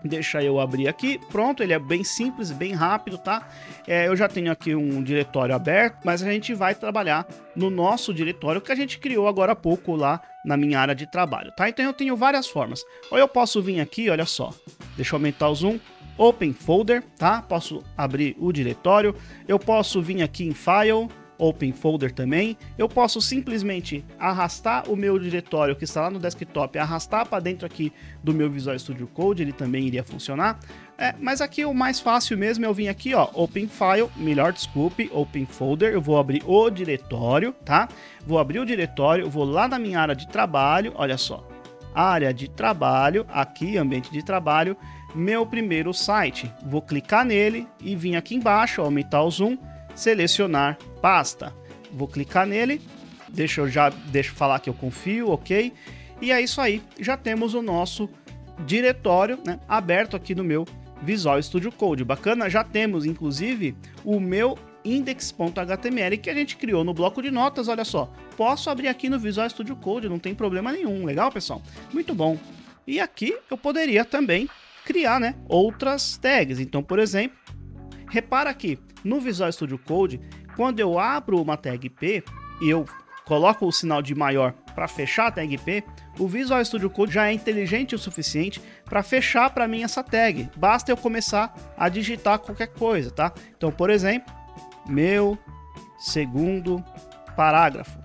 Deixa eu abrir aqui, pronto, ele é bem simples, bem rápido, tá? Eu já tenho aqui um diretório aberto, mas a gente vai trabalhar no nosso diretório que a gente criou agora há pouco lá na minha área de trabalho, tá? Então eu tenho várias formas. Ou eu posso vir aqui, olha só, deixa eu aumentar o zoom, Open Folder, tá? Posso abrir o diretório, eu posso vir aqui em File, Open Folder também, eu posso simplesmente arrastar o meu diretório que está lá no desktop, arrastar para dentro aqui do meu Visual Studio Code, ele também iria funcionar, mas aqui o mais fácil mesmo é eu vim aqui, ó, Open File, melhor desculpe, Open Folder, eu vou abrir o diretório, tá? Vou abrir o diretório, vou lá na minha área de trabalho, olha só, área de trabalho, aqui, ambiente de trabalho, meu primeiro site. Vou clicar nele e vir aqui embaixo, aumentar o zoom, selecionar pasta. Vou clicar nele, deixa eu falar que eu confio, ok? E é isso aí, já temos o nosso diretório, né, aberto aqui no meu Visual Studio Code. Bacana, já temos inclusive o meu index.html que a gente criou no bloco de notas, olha só. Posso abrir aqui no Visual Studio Code, não tem problema nenhum, legal, pessoal? Muito bom. E aqui eu poderia também criar, né, outras tags. Então, por exemplo, repara aqui, no Visual Studio Code, quando eu abro uma tag P e eu coloco o sinal de maior para fechar a tag P, o Visual Studio Code já é inteligente o suficiente para fechar para mim essa tag. Basta eu começar a digitar qualquer coisa, tá? Então, por exemplo, meu segundo parágrafo,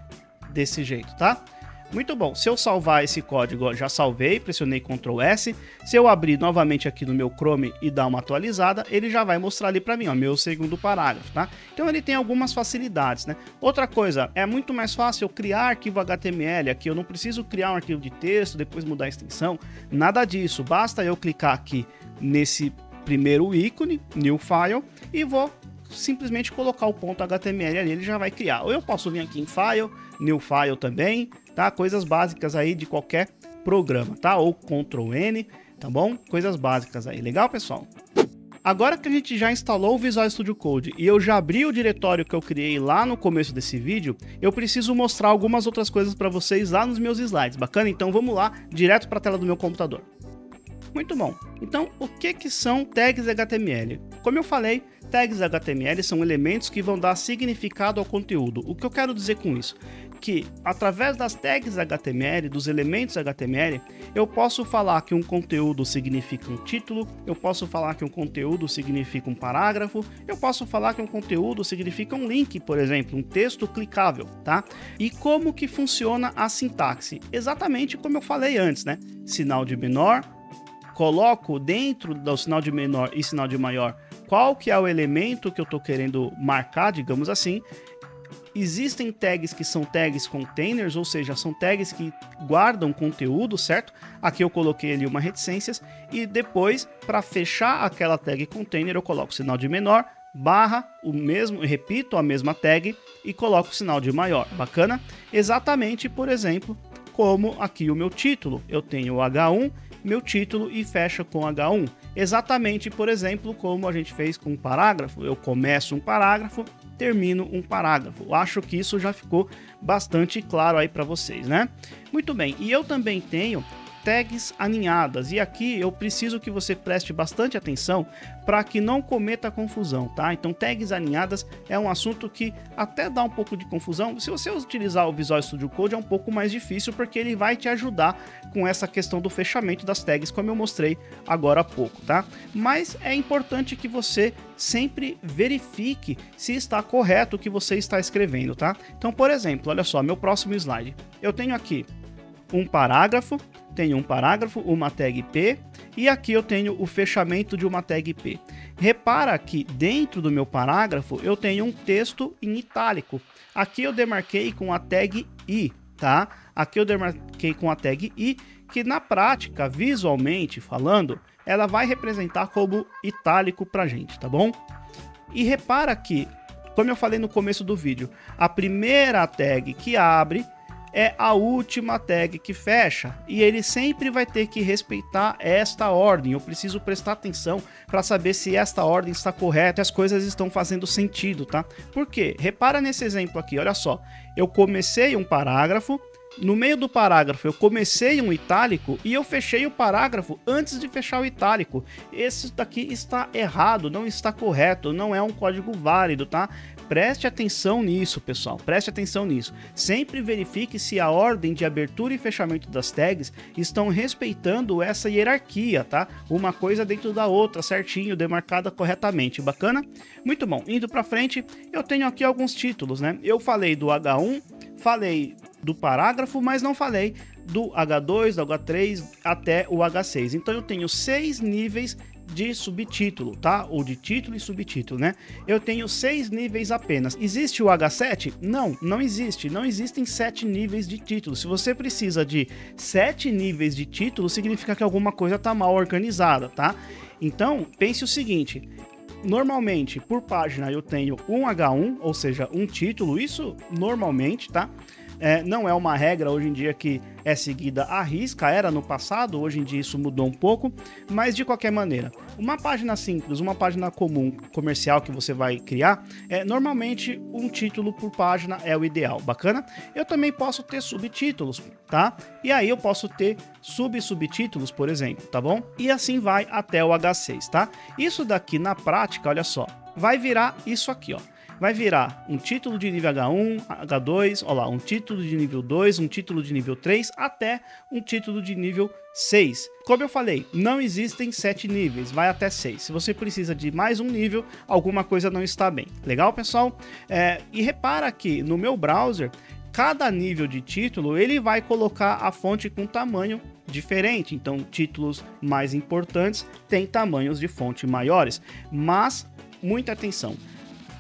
desse jeito, tá? Muito bom, se eu salvar esse código, já salvei, pressionei Ctrl S, se eu abrir novamente aqui no meu Chrome e dar uma atualizada, ele já vai mostrar ali para mim, ó, meu segundo parágrafo, tá? Então ele tem algumas facilidades, né? Outra coisa, é muito mais fácil eu criar arquivo HTML aqui, eu não preciso criar um arquivo de texto, depois mudar a extensão, nada disso, basta eu clicar aqui nesse primeiro ícone, New File, e vou simplesmente colocar o ponto HTML ali, ele já vai criar. Ou eu posso vir aqui em File, New File também, tá? Coisas básicas aí de qualquer programa, tá? Ou Ctrl N, tá bom? Coisas básicas aí, legal, pessoal? Agora que a gente já instalou o Visual Studio Code e eu já abri o diretório que eu criei lá no começo desse vídeo, eu preciso mostrar algumas outras coisas para vocês lá nos meus slides, bacana? Então vamos lá, direto para a tela do meu computador. Muito bom. Então, o que são tags HTML? Como eu falei, tags HTML são elementos que vão dar significado ao conteúdo. O que eu quero dizer com isso? Que através das tags HTML, dos elementos HTML, eu posso falar que um conteúdo significa um título, eu posso falar que um conteúdo significa um parágrafo, eu posso falar que um conteúdo significa um link, por exemplo, um texto clicável, tá? E como que funciona a sintaxe? Exatamente como eu falei antes, né? Sinal de menor, coloco dentro do sinal de menor e sinal de maior qual que é o elemento que eu estou querendo marcar, digamos assim. Existem tags que são tags containers, ou seja, são tags que guardam conteúdo, certo? Aqui eu coloquei ali uma reticências e depois, para fechar aquela tag container, eu coloco o sinal de menor, barra, repito a mesma tag e coloco o sinal de maior. Bacana? Exatamente, por exemplo, como aqui o meu título. Eu tenho o H1, meu título e fecha com H1. Exatamente, por exemplo, como a gente fez com um parágrafo. Eu começo um parágrafo, termino um parágrafo. Eu acho que isso já ficou bastante claro aí para vocês, né? Muito bem, e eu também tenho tags aninhadas, e aqui eu preciso que você preste bastante atenção para que não cometa confusão, tá? Então tags aninhadas é um assunto que até dá um pouco de confusão. Se você utilizar o Visual Studio Code é um pouco mais difícil, porque ele vai te ajudar com essa questão do fechamento das tags, como eu mostrei agora há pouco, tá? Mas é importante que você sempre verifique se está correto o que você está escrevendo, tá? Então, por exemplo, olha só, meu próximo slide. Eu tenho aqui um parágrafo, uma tag P, e aqui eu tenho o fechamento de uma tag P. Repara que dentro do meu parágrafo eu tenho um texto em itálico. Aqui eu demarquei com a tag I, tá? Aqui eu demarquei com a tag I, que na prática, visualmente falando, ela vai representar como itálico pra gente, tá bom? E repara que, como eu falei no começo do vídeo, a primeira tag que abre é a última tag que fecha, e ele sempre vai ter que respeitar esta ordem. Eu preciso prestar atenção para saber se esta ordem está correta e as coisas estão fazendo sentido, tá? Por quê? Repara nesse exemplo aqui, olha só. Eu comecei um parágrafo, no meio do parágrafo eu comecei um itálico e eu fechei o parágrafo antes de fechar o itálico. Esse daqui está errado, não está correto, não é um código válido, tá? Preste atenção nisso, pessoal, preste atenção nisso. Sempre verifique se a ordem de abertura e fechamento das tags estão respeitando essa hierarquia, tá? Uma coisa dentro da outra, certinho, demarcada corretamente. Bacana? Muito bom. Indo para frente, eu tenho aqui alguns títulos, né? Eu falei do H1, falei do parágrafo, mas não falei do H2, do H3 até o H6. Então eu tenho 6 níveis de subtítulo, tá? Ou de título e subtítulo, né? Eu tenho 6 níveis apenas. Existe o H7? Não, não existe. Não existem 7 níveis de título. Se você precisa de 7 níveis de título, significa que alguma coisa está mal organizada, tá? Então, pense o seguinte: normalmente, por página eu tenho um H1, ou seja, um título, isso normalmente, tá? Não é uma regra hoje em dia que é seguida à risca, era no passado, hoje em dia isso mudou um pouco, mas de qualquer maneira, uma página simples, uma página comum, comercial que você vai criar, normalmente um título por página é o ideal, bacana? Eu também posso ter subtítulos, tá? E aí eu posso ter subtítulos, por exemplo, tá bom? E assim vai até o H6, tá? Isso daqui na prática, olha só, vai virar isso aqui, ó. Vai virar um título de nível H1, H2, ó lá, um título de nível 2, um título de nível 3, até um título de nível 6. Como eu falei, não existem 7 níveis, vai até 6. Se você precisa de mais um nível, alguma coisa não está bem. Legal, pessoal? E repara que no meu browser, cada nível de título, ele vai colocar a fonte com tamanho diferente. Então, títulos mais importantes têm tamanhos de fonte maiores. Mas, muita atenção.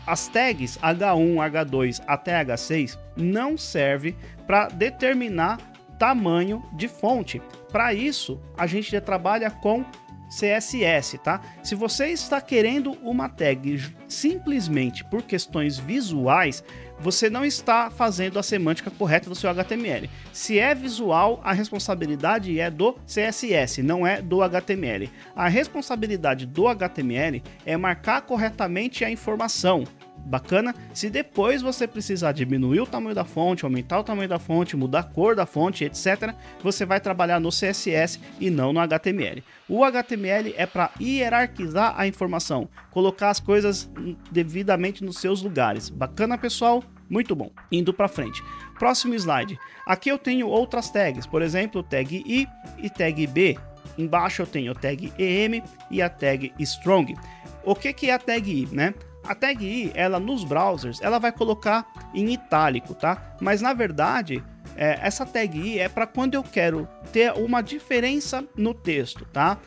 As tags H1, H2 até H6 não servem para determinar tamanho de fonte. Para isso, a gente já trabalha com CSS, tá? Se você está querendo uma tag simplesmente por questões visuais, você não está fazendo a semântica correta do seu HTML. Se é visual, a responsabilidade é do CSS, não é do HTML. A responsabilidade do HTML é marcar corretamente a informação. Bacana? Se depois você precisar diminuir o tamanho da fonte, aumentar o tamanho da fonte, mudar a cor da fonte, etc., você vai trabalhar no CSS e não no HTML. O HTML é para hierarquizar a informação, colocar as coisas devidamente nos seus lugares. Bacana, pessoal? Muito bom. Indo para frente. Próximo slide. Aqui eu tenho outras tags, por exemplo, tag I e tag B. Embaixo eu tenho a tag EM e a tag Strong. O que é a tag I, né? A tag I, ela nos browsers, ela vai colocar em itálico, tá? Mas na verdade, essa tag I é para quando eu quero ter uma diferença no texto, tá?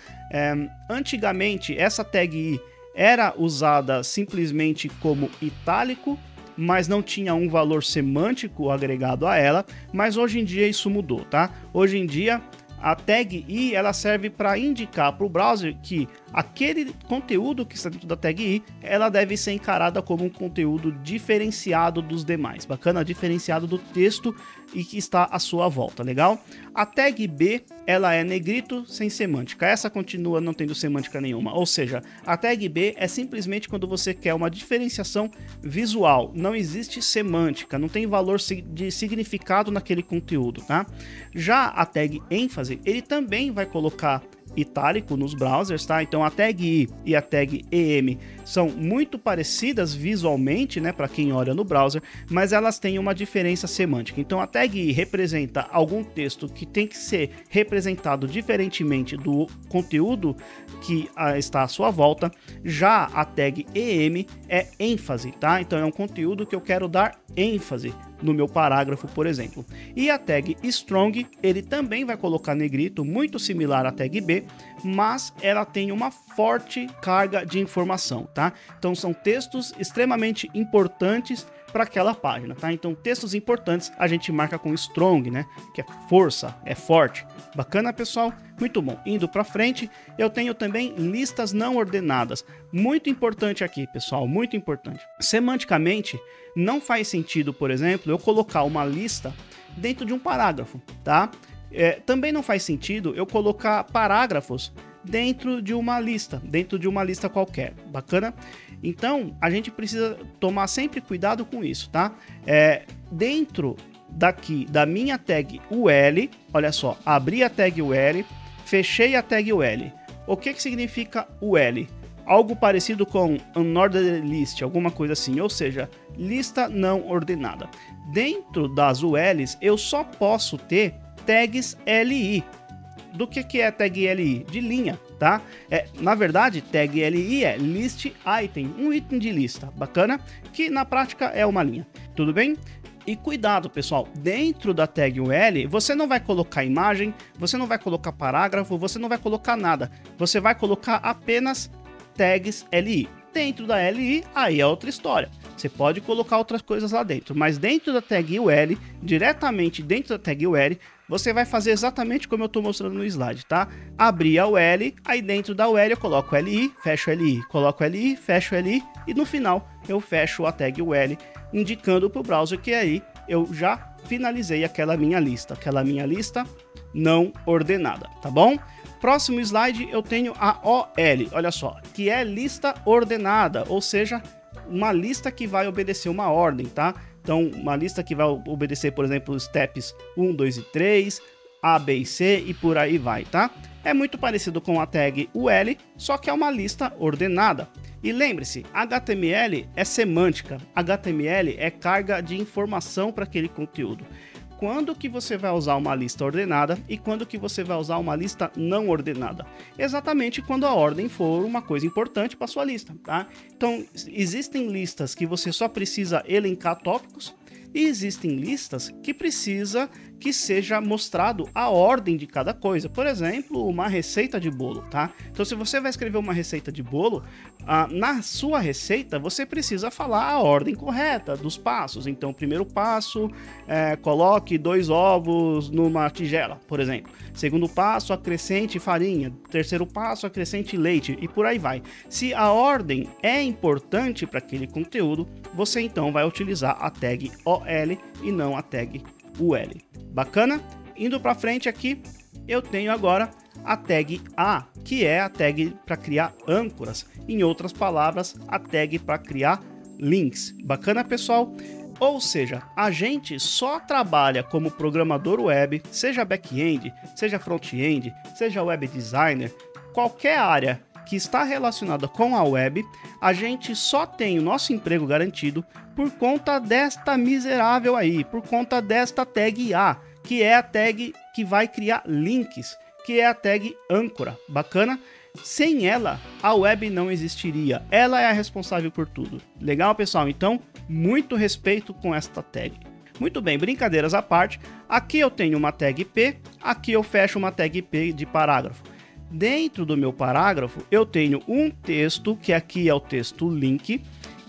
Antigamente, essa tag I era usada simplesmente como itálico, mas não tinha um valor semântico agregado a ela, mas hoje em dia isso mudou, tá? Hoje em dia, a tag I, ela serve para indicar para o browser que aquele conteúdo que está dentro da tag I, ela deve ser encarada como um conteúdo diferenciado dos demais. Bacana? Diferenciado do texto e que está à sua volta, legal? A tag B, ela é negrito sem semântica. Essa continua não tendo semântica nenhuma. Ou seja, a tag B é simplesmente quando você quer uma diferenciação visual. Não existe semântica, não tem valor de significado naquele conteúdo, tá? Já a tag ênfase, ele também vai colocar itálico nos browsers, tá? Então a tag I e a tag EM são muito parecidas visualmente, né, para quem olha no browser, mas elas têm uma diferença semântica. Então a tag I representa algum texto que tem que ser representado diferentemente do conteúdo que está à sua volta. Já a tag EM é ênfase, tá? Então é um conteúdo que eu quero dar ênfase no meu parágrafo, por exemplo. E a tag Strong, ele também vai colocar negrito, muito similar à tag B, mas ela tem uma forte carga de informação, tá? Então são textos extremamente importantes para aquela página, tá? Então textos importantes a gente marca com Strong, né? Que é força, é forte. Bacana, pessoal? Muito bom. Indo para frente, eu tenho também listas não ordenadas. Muito importante aqui, pessoal, muito importante. Semanticamente, não faz sentido, por exemplo, eu colocar uma lista dentro de um parágrafo, tá? Também não faz sentido eu colocar parágrafos dentro de uma lista qualquer. Bacana? Então, a gente precisa tomar sempre cuidado com isso, tá? Dentro daqui da minha tag UL, olha só, abri a tag UL, fechei a tag UL. O que significa UL? Algo parecido com unordered list, alguma coisa assim, ou seja, lista não ordenada. Dentro das ULs, eu só posso ter tags LI. Do que é tag LI? De linha, tá? Na verdade, tag LI é list item, um item de lista, bacana? Que na prática é uma linha, tudo bem? E cuidado, pessoal, dentro da tag UL, você não vai colocar imagem, você não vai colocar parágrafo, você não vai colocar nada. Você vai colocar apenas tags LI. Dentro da LI, aí é outra história. Você pode colocar outras coisas lá dentro, mas dentro da tag UL, diretamente dentro da tag UL, você vai fazer exatamente como eu estou mostrando no slide, tá? Abrir a UL, aí dentro da UL eu coloco LI, fecho LI, coloco LI, fecho LI e no final eu fecho a tag UL, indicando para o browser que aí eu já finalizei aquela minha lista não ordenada, tá bom? Próximo slide eu tenho a OL, olha só, que é lista ordenada, ou seja, uma lista que vai obedecer uma ordem, tá? Então, uma lista que vai obedecer, por exemplo, os steps 1, 2 e 3, A, B e C e por aí vai, tá? É muito parecido com a tag UL, só que é uma lista ordenada. E lembre-se, HTML é semântica, HTML é carga de informação para aquele conteúdo. Quando que você vai usar uma lista ordenada e quando que você vai usar uma lista não ordenada? Exatamente quando a ordem for uma coisa importante para sua lista, tá? Então, existem listas que você só precisa elencar tópicos e existem listas que precisa que seja mostrado a ordem de cada coisa. Por exemplo, uma receita de bolo, tá? Então, se você vai escrever uma receita de bolo, na sua receita você precisa falar a ordem correta dos passos. Então, primeiro passo, coloque 2 ovos numa tigela, por exemplo. Segundo passo, acrescente farinha. Terceiro passo, acrescente leite e por aí vai. Se a ordem é importante para aquele conteúdo, você então vai utilizar a tag OL e não a tag UL. Bacana? Indo para frente aqui, eu tenho agora a tag A, que é a tag para criar âncoras. Em outras palavras, a tag para criar links. Bacana, pessoal? Ou seja, a gente só trabalha como programador web, seja back-end, seja front-end, seja web designer, qualquer área que está relacionada com a web, a gente só tem o nosso emprego garantido por conta desta miserável aí, por conta desta tag A, que é a tag que vai criar links, que é a tag âncora. Bacana? Sem ela, a web não existiria. Ela é a responsável por tudo. Legal, pessoal? Então, muito respeito com esta tag. Muito bem, brincadeiras à parte. Aqui eu tenho uma tag P, aqui eu fecho uma tag P de parágrafo. Dentro do meu parágrafo, eu tenho um texto, que aqui é o texto link,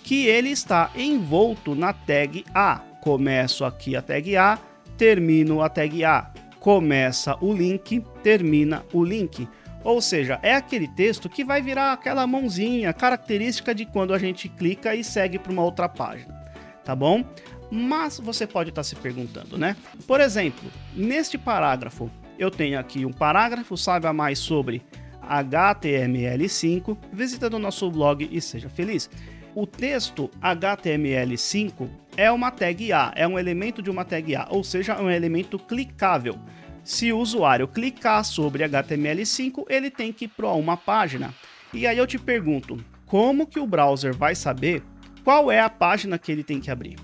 que ele está envolto na tag A. Começo aqui a tag A, termino a tag A. Começa o link, termina o link. Ou seja, é aquele texto que vai virar aquela mãozinha característica de quando a gente clica e segue para uma outra página, tá bom? Mas você pode estar se perguntando, né? Por exemplo, neste parágrafo, eu tenho aqui um parágrafo, saiba mais sobre HTML5, visitando o nosso blog e seja feliz. O texto HTML5 é uma tag A, é um elemento de uma tag A, ou seja, é um elemento clicável. Se o usuário clicar sobre HTML5, ele tem que ir para uma página. E aí eu te pergunto, como que o browser vai saber qual é a página que ele tem que abrir?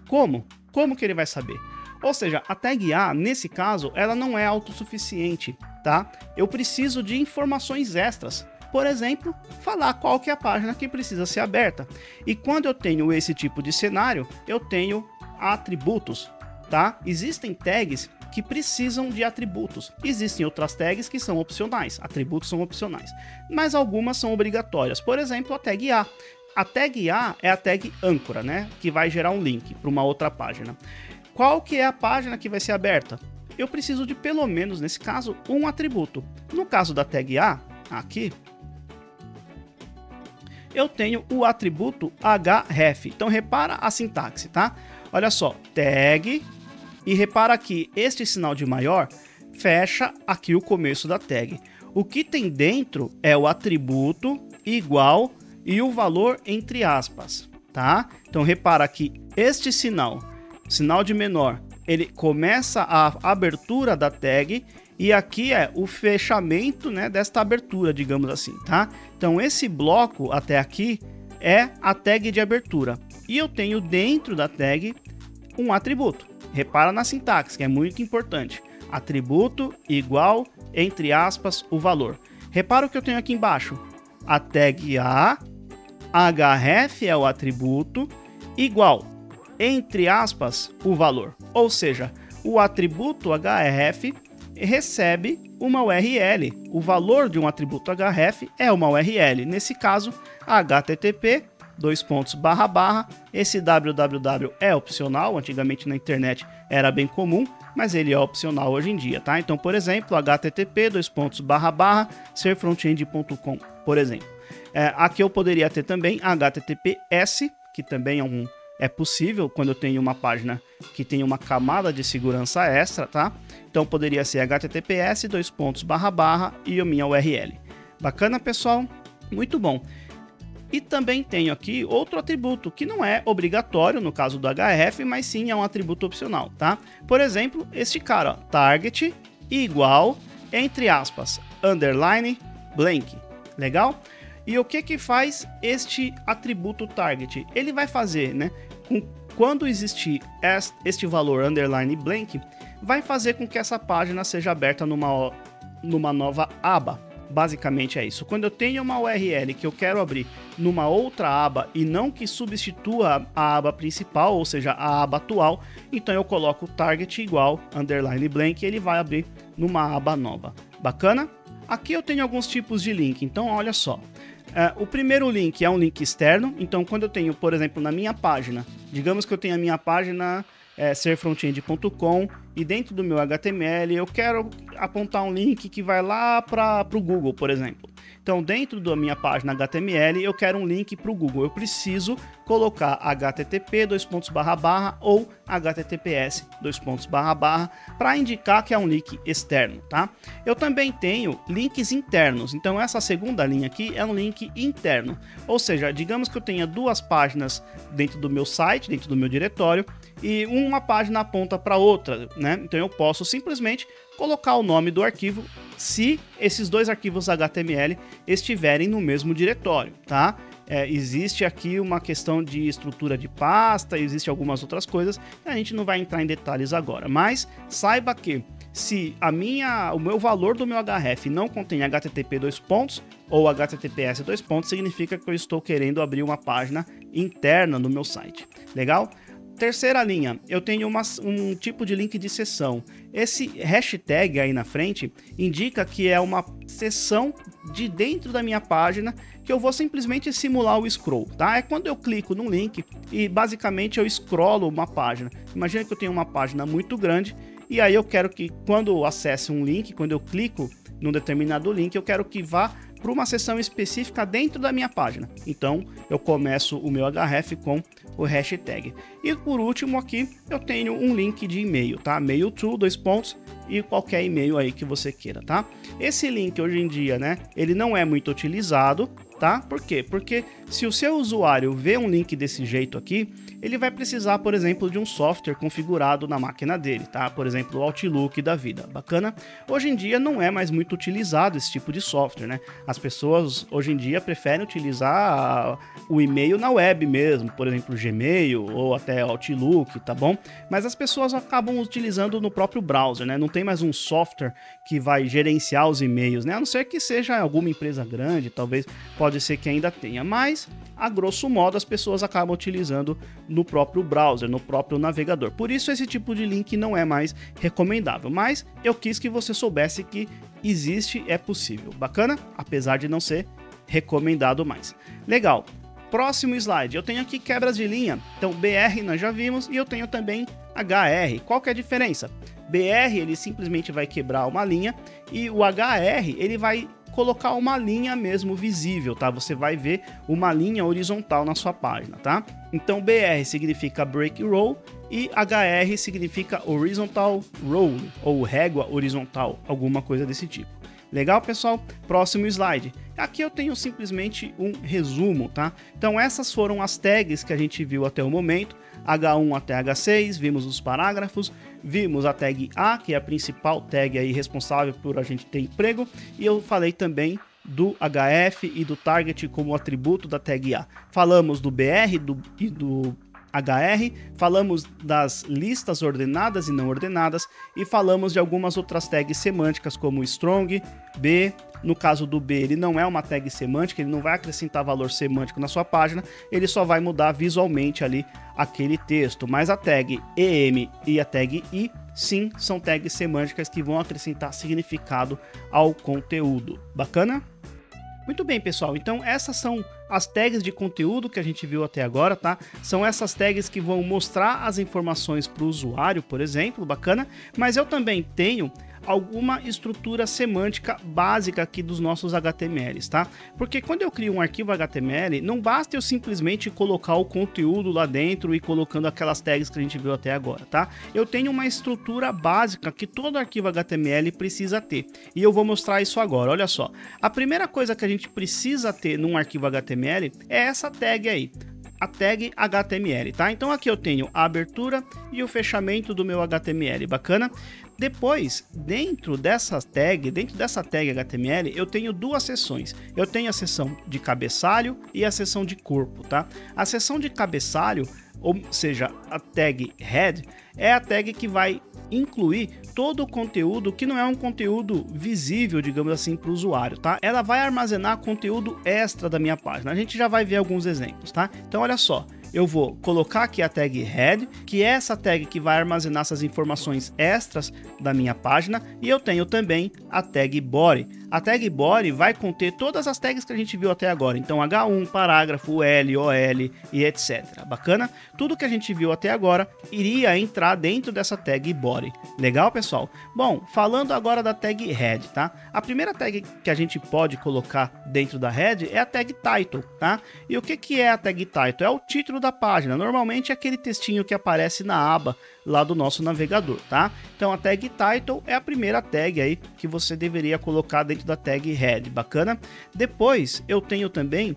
Como? Como que ele vai saber? Ou seja, a tag A, nesse caso, ela não é autossuficiente, tá? Eu preciso de informações extras. Por exemplo, falar qual que é a página que precisa ser aberta. E quando eu tenho esse tipo de cenário, eu tenho atributos, tá? Existem tags que precisam de atributos. Existem outras tags que são opcionais. Atributos são opcionais. Mas algumas são obrigatórias. Por exemplo, a tag A. A tag A é a tag âncora, né? Que vai gerar um link para uma outra página. Qual que é a página que vai ser aberta? Eu preciso de pelo menos, nesse caso, um atributo. No caso da tag A, aqui, eu tenho o atributo href. Então repara a sintaxe, tá? Olha só, tag, e repara aqui, este sinal de maior fecha aqui o começo da tag. O que tem dentro é o atributo igual e o valor entre aspas, tá? Então repara aqui, este sinal de menor, ele começa a abertura da tag e aqui é o fechamento, né, desta abertura, digamos assim, tá? Então esse bloco até aqui é a tag de abertura e eu tenho dentro da tag um atributo. Repara na sintaxe, que é muito importante. Atributo igual, entre aspas, o valor. Repara o que eu tenho aqui embaixo. A tag A, href é o atributo, igual. entre aspas, o valor. Ou seja, o atributo href recebe uma URL. O valor de um atributo href é uma URL. Nesse caso, http esse www é opcional, antigamente na internet era bem comum, mas ele é opcional hoje em dia, tá? Então, por exemplo, http serfrontend.com, por exemplo. Aqui eu poderia ter também https, que também é possível quando eu tenho uma página que tem uma camada de segurança extra, tá? Então poderia ser https e a minha URL. Bacana, pessoal? Muito bom. E também tenho aqui outro atributo que não é obrigatório no caso do href, mas sim é um atributo opcional, tá? Por exemplo, este cara, ó, target igual, entre aspas, underline blank. Legal? E o que faz este atributo target? Ele vai fazer, né, quando existir este valor underline blank, vai fazer com que essa página seja aberta numa nova aba. Basicamente é isso. Quando eu tenho uma URL que eu quero abrir numa outra aba e não que substitua a aba principal, ou seja, a aba atual, então eu coloco target igual underline blank e ele vai abrir numa aba nova. Bacana? Aqui eu tenho alguns tipos de link, então olha só. O primeiro link é um link externo, então quando eu tenho, por exemplo, na minha página, digamos que eu tenho a minha página serfrontend.com e dentro do meu HTML eu quero apontar um link que vai lá para o Google, por exemplo. Então, dentro da minha página HTML, eu quero um link para o Google. Eu preciso colocar http ou https para indicar que é um link externo, tá? Eu também tenho links internos. Então, essa segunda linha aqui é um link interno. Ou seja, digamos que eu tenha duas páginas dentro do meu site, dentro do meu diretório, e uma página aponta para outra, né? Então, eu posso simplesmente colocar o nome do arquivo se esses dois arquivos HTML estiverem no mesmo diretório, tá? Existe aqui uma questão de estrutura de pasta, existe algumas outras coisas, a gente não vai entrar em detalhes agora, mas saiba que se o meu valor do meu href não contém http ou https significa que eu estou querendo abrir uma página interna no meu site, legal? Terceira linha, eu tenho um tipo de link de seção. Esse hashtag aí na frente indica que é uma seção de dentro da minha página que eu vou simplesmente simular o scroll, tá? É quando eu clico num link e basicamente eu scrollo uma página. Imagina que eu tenho uma página muito grande e aí eu quero que quando eu acesse um link, quando eu clico num determinado link, eu quero que vá para uma seção específica dentro da minha página. Então eu começo o meu href com o hashtag. E por último aqui eu tenho um link de e-mail, tá? Mail to, e qualquer e-mail aí que você queira, tá? Esse link hoje em dia, né, ele não é muito utilizado, tá? Por quê? Porque se o seu usuário vê um link desse jeito aqui, ele vai precisar, por exemplo, de um software configurado na máquina dele, tá? Por exemplo, o Outlook da vida. Bacana? Hoje em dia não é mais muito utilizado esse tipo de software, né? As pessoas hoje em dia preferem utilizar o e-mail na web mesmo, por exemplo, Gmail ou até Outlook, tá bom? Mas as pessoas acabam utilizando no próprio browser, né? Não tem mais um software que vai gerenciar os e-mails, né? A não ser que seja alguma empresa grande, talvez pode ser que ainda tenha, mas a grosso modo as pessoas acabam utilizando no próprio browser, no próprio navegador. Por isso esse tipo de link não é mais recomendável, mas eu quis que você soubesse que existe, é possível. Bacana? Apesar de não ser recomendado mais. Legal. Próximo slide, eu tenho aqui quebras de linha. Então BR nós já vimos e eu tenho também HR. Qual que é a diferença? BR ele simplesmente vai quebrar uma linha e o HR ele vai colocar uma linha mesmo visível, tá? Você vai ver uma linha horizontal na sua página, tá? Então BR significa Break Row e HR significa Horizontal Row ou régua horizontal, alguma coisa desse tipo. Legal, pessoal? Próximo slide. Aqui eu tenho simplesmente um resumo, tá? Então essas foram as tags que a gente viu até o momento, H1 até H6, vimos os parágrafos, vimos a tag A, que é a principal tag aí responsável por a gente ter emprego, e eu falei também do HF e do target como atributo da tag A. Falamos do BR e do HR, falamos das listas ordenadas e não ordenadas e falamos de algumas outras tags semânticas como strong, B. No caso do B, ele não é uma tag semântica, ele não vai acrescentar valor semântico na sua página, ele só vai mudar visualmente ali aquele texto. Mas a tag EM e a tag I, sim, são tags semânticas que vão acrescentar significado ao conteúdo. Bacana? Muito bem, pessoal, então essas são as tags de conteúdo que a gente viu até agora, tá? São essas tags que vão mostrar as informações para o usuário, por exemplo, bacana? Mas eu também tenho alguma estrutura semântica básica aqui dos nossos HTMLs, tá? Porque quando eu crio um arquivo HTML, não basta eu simplesmente colocar o conteúdo lá dentro e colocando aquelas tags que a gente viu até agora, tá? Eu tenho uma estrutura básica que todo arquivo HTML precisa ter. E eu vou mostrar isso agora, olha só. A primeira coisa que a gente precisa ter num arquivo HTML é essa tag aí, a tag HTML, tá? Então aqui eu tenho a abertura e o fechamento do meu HTML, bacana? Depois, dentro dessa tag HTML, eu tenho duas seções. Eu tenho a seção de cabeçalho e a seção de corpo, tá? A seção de cabeçalho, ou seja, a tag head, é a tag que vai incluir todo o conteúdo que não é um conteúdo visível, digamos assim, para o usuário, tá? Ela vai armazenar conteúdo extra da minha página. A gente já vai ver alguns exemplos, tá? Então, olha só. Eu vou colocar aqui a tag head, que é essa tag que vai armazenar essas informações extras da minha página, e eu tenho também a tag body. A tag body vai conter todas as tags que a gente viu até agora, então H1, parágrafo, L, OL e etc. Bacana? Tudo que a gente viu até agora iria entrar dentro dessa tag body. Legal, pessoal? Bom, falando agora da tag head, tá? A primeira tag que a gente pode colocar dentro da head é a tag title, tá? E o que é a tag title? É o título da página, normalmente é aquele textinho que aparece na aba lá do nosso navegador, tá? Então a tag title é a primeira tag aí que você deveria colocar dentro da tag head, bacana? Depois eu tenho também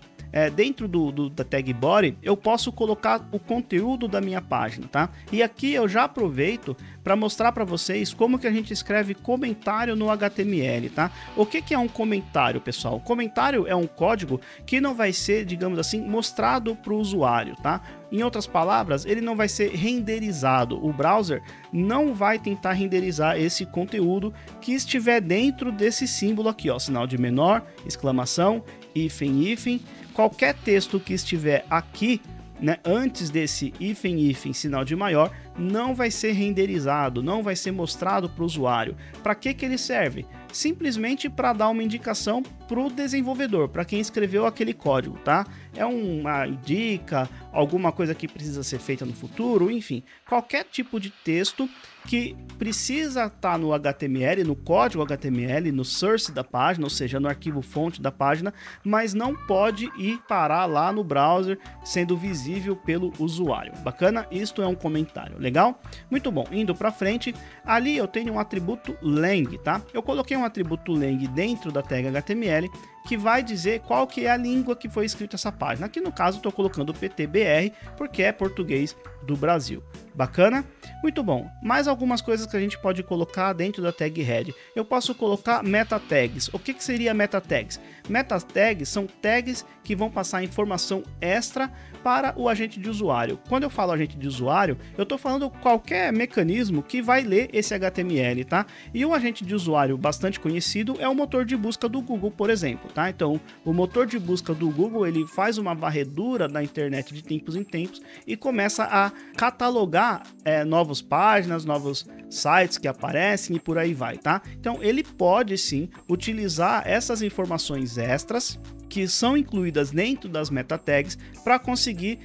dentro da tag body, eu posso colocar o conteúdo da minha página, tá? E aqui eu já aproveito para mostrar para vocês como que a gente escreve comentário no HTML, tá? O que é um comentário, pessoal? Comentário é um código que não vai ser, digamos assim, mostrado para o usuário, tá? Em outras palavras, ele não vai ser renderizado. O browser não vai tentar renderizar esse conteúdo que estiver dentro desse símbolo aqui, ó, sinal de menor, exclamação, hífen, qualquer texto que estiver aqui, né, antes desse hífen, sinal de maior, não vai ser renderizado, não vai ser mostrado para o usuário. Para que ele serve? Simplesmente para dar uma indicação para o desenvolvedor, para quem escreveu aquele código, tá? É uma dica, alguma coisa que precisa ser feita no futuro, enfim, qualquer tipo de texto que precisa estar no HTML, no código HTML, no source da página, ou seja, no arquivo fonte da página, mas não pode ir parar lá no browser sendo visível pelo usuário. Bacana? Isto é um comentário. Legal? Muito bom. Indo para frente, ali eu tenho um atributo lang, tá? Eu coloquei um atributo lang dentro da tag HTML que vai dizer qual que é a língua que foi escrita essa página. Aqui no caso estou colocando PTBR porque é português do Brasil. Bacana? Muito bom. Mais algumas coisas que a gente pode colocar dentro da tag head. Eu posso colocar meta tags. O que seria meta tags? Meta tags são tags que vão passar informação extra para o agente de usuário. Quando eu falo agente de usuário, eu estou falando qualquer mecanismo que vai ler esse HTML, tá? E um agente de usuário bastante conhecido é o motor de busca do Google, por exemplo, tá? Então, o motor de busca do Google, ele faz uma varredura na internet de tempos em tempos e começa a catalogar novas páginas, novos sites que aparecem e por aí vai, tá? Então, ele pode sim utilizar essas informações extras que são incluídas dentro das meta tags para conseguir,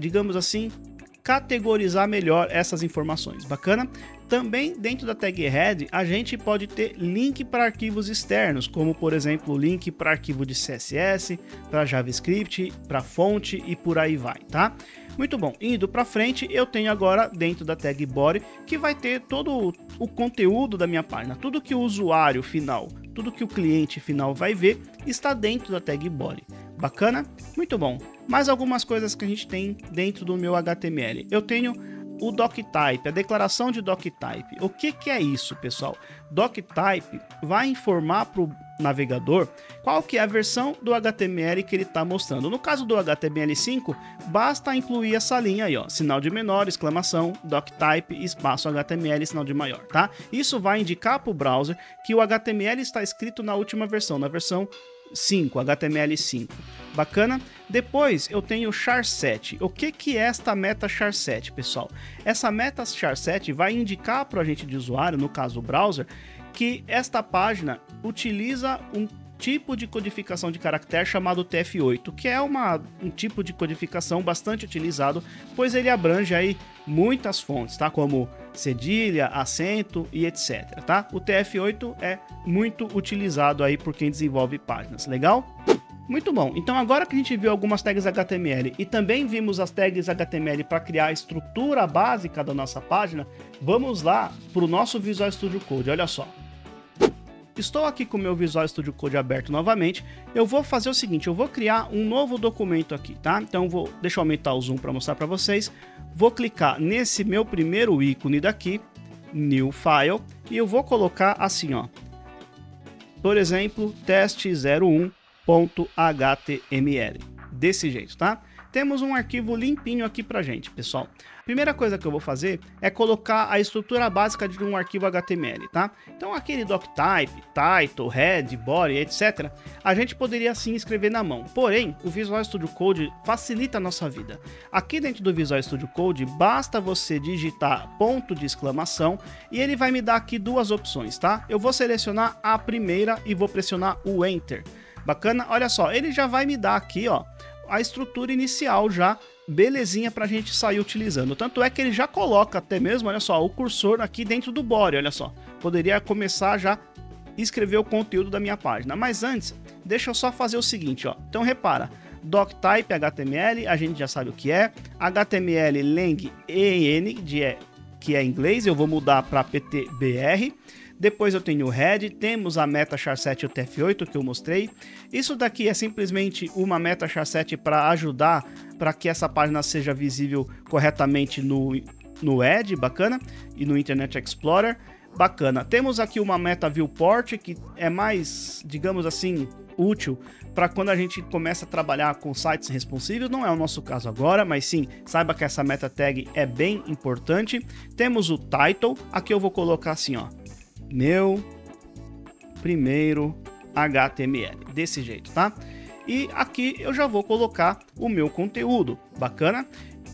digamos assim, categorizar melhor essas informações. Bacana? Também dentro da tag head a gente pode ter link para arquivos externos, como por exemplo link para arquivo de CSS, para JavaScript, para fonte e por aí vai, tá? Muito bom, indo para frente eu tenho agora dentro da tag body que vai ter todo o conteúdo da minha página, tudo que o usuário final, tudo que o cliente final vai ver está dentro da tag body. Bacana? Muito bom. Mais algumas coisas que a gente tem dentro do meu HTML. Eu tenho o doctype, a declaração de doctype. O que é isso, pessoal? Doctype vai informar para o navegador qual que é a versão do HTML que ele está mostrando. No caso do HTML5, basta incluir essa linha aí, ó, sinal de menor, exclamação, doctype, espaço HTML, sinal de maior, tá? Isso vai indicar para o browser que o HTML está escrito na última versão, na versão 5, HTML5. Bacana? Depois eu tenho o char7. O que é esta meta char7, pessoal? Essa meta char7 vai indicar para o agente de usuário, no caso o browser, que esta página utiliza um tipo de codificação de caractere chamado TF8, que é um tipo de codificação bastante utilizado, pois ele abrange aí muitas fontes, tá? Como cedilha, acento e etc, tá? O TF8 é muito utilizado aí por quem desenvolve páginas, legal? Muito bom, então agora que a gente viu algumas tags HTML e também vimos as tags HTML para criar a estrutura básica da nossa página, vamos lá para o nosso Visual Studio Code, olha só. Estou aqui com o meu Visual Studio Code aberto novamente. Eu vou fazer o seguinte, eu vou criar um novo documento aqui, tá? Então deixa eu aumentar o zoom para mostrar para vocês. Vou clicar nesse meu primeiro ícone daqui, New File, e eu vou colocar assim, ó. Por exemplo, teste01.html. Desse jeito, tá? Temos um arquivo limpinho aqui pra gente, pessoal. Primeira coisa que eu vou fazer é colocar a estrutura básica de um arquivo HTML, tá? Então aquele doctype, title, head, body, etc. a gente poderia sim escrever na mão. Porém, o Visual Studio Code facilita a nossa vida. Aqui dentro do Visual Studio Code, basta você digitar ponto de exclamação e ele vai me dar aqui duas opções, tá? Eu vou selecionar a primeira e vou pressionar o Enter. Bacana? Olha só, ele já vai me dar aqui, ó, a estrutura inicial já, belezinha pra gente sair utilizando. Tanto é que ele já coloca até mesmo, olha só, o cursor aqui dentro do body, olha só. Poderia começar já a escrever o conteúdo da minha página. Mas antes, deixa eu só fazer o seguinte, ó. Então repara, doctype HTML, a gente já sabe o que é. HTML lang en, que é inglês, eu vou mudar para PTBR. Depois eu tenho o head, temos a meta char7 e o TF8 que eu mostrei. Isso daqui é simplesmente uma meta char7 para ajudar para que essa página seja visível corretamente no Edge, bacana, e no Internet Explorer, bacana. Temos aqui uma meta viewport que é mais, digamos assim, útil para quando a gente começa a trabalhar com sites responsivos. Não é o nosso caso agora, mas sim, saiba que essa meta tag é bem importante. Temos o title, aqui eu vou colocar assim, ó, meu primeiro HTML, desse jeito, tá? E aqui eu já vou colocar o meu conteúdo, bacana?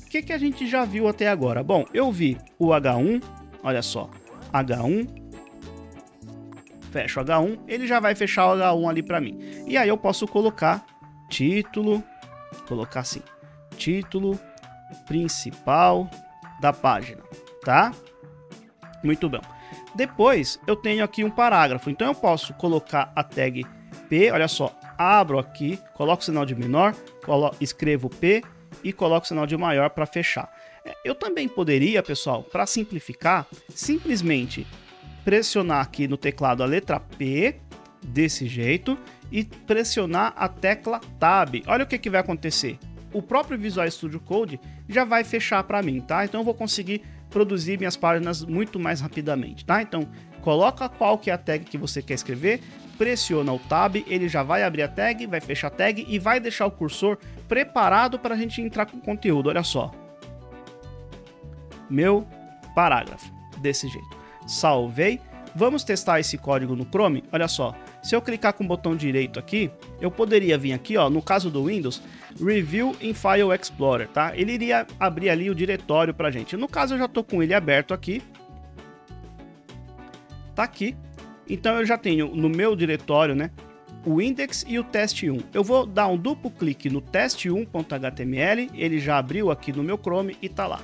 O que a gente já viu até agora? Bom, eu vi o H1, olha só, H1, fecho H1, ele já vai fechar o H1 ali para mim. E aí eu posso colocar título, colocar assim, título principal da página, tá? Muito bem. Depois eu tenho aqui um parágrafo, então eu posso colocar a tag P, olha só, abro aqui, coloco o sinal de menor, escrevo P e coloco o sinal de maior para fechar. Eu também poderia, pessoal, para simplificar, simplesmente pressionar aqui no teclado a letra P, desse jeito, e pressionar a tecla Tab. Olha o que vai acontecer. O próprio Visual Studio Code já vai fechar para mim, tá? Então eu vou conseguir produzir minhas páginas muito mais rapidamente, tá? Então, coloca qual que é a tag que você quer escrever, pressiona o Tab, ele já vai abrir a tag, vai fechar a tag e vai deixar o cursor preparado para a gente entrar com o conteúdo, olha só. Meu parágrafo, desse jeito. Salvei. Vamos testar esse código no Chrome? Olha só, se eu clicar com o botão direito aqui, eu poderia vir aqui, ó, no caso do Windows, Review in File Explorer, tá? Ele iria abrir ali o diretório pra gente. No caso, eu já tô com ele aberto aqui. Tá aqui. Então, eu já tenho no meu diretório, né, o index e o teste1. Eu vou dar um duplo clique no teste1.html, ele já abriu aqui no meu Chrome e tá lá.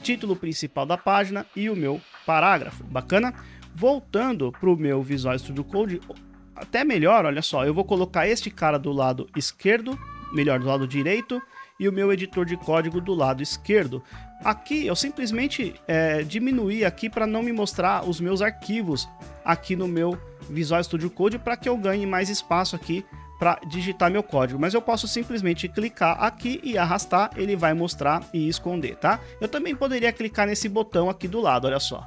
Título principal da página e o meu parágrafo. Bacana? Voltando para o meu Visual Studio Code, até melhor, olha só, eu vou colocar este cara do lado esquerdo, melhor, do lado direito, e o meu editor de código do lado esquerdo. Aqui eu simplesmente diminuí aqui para não me mostrar os meus arquivos aqui no meu Visual Studio Code, para que eu ganhe mais espaço aqui para digitar meu código, mas eu posso simplesmente clicar aqui e arrastar, ele vai mostrar e esconder, tá? Eu também poderia clicar nesse botão aqui do lado, olha só.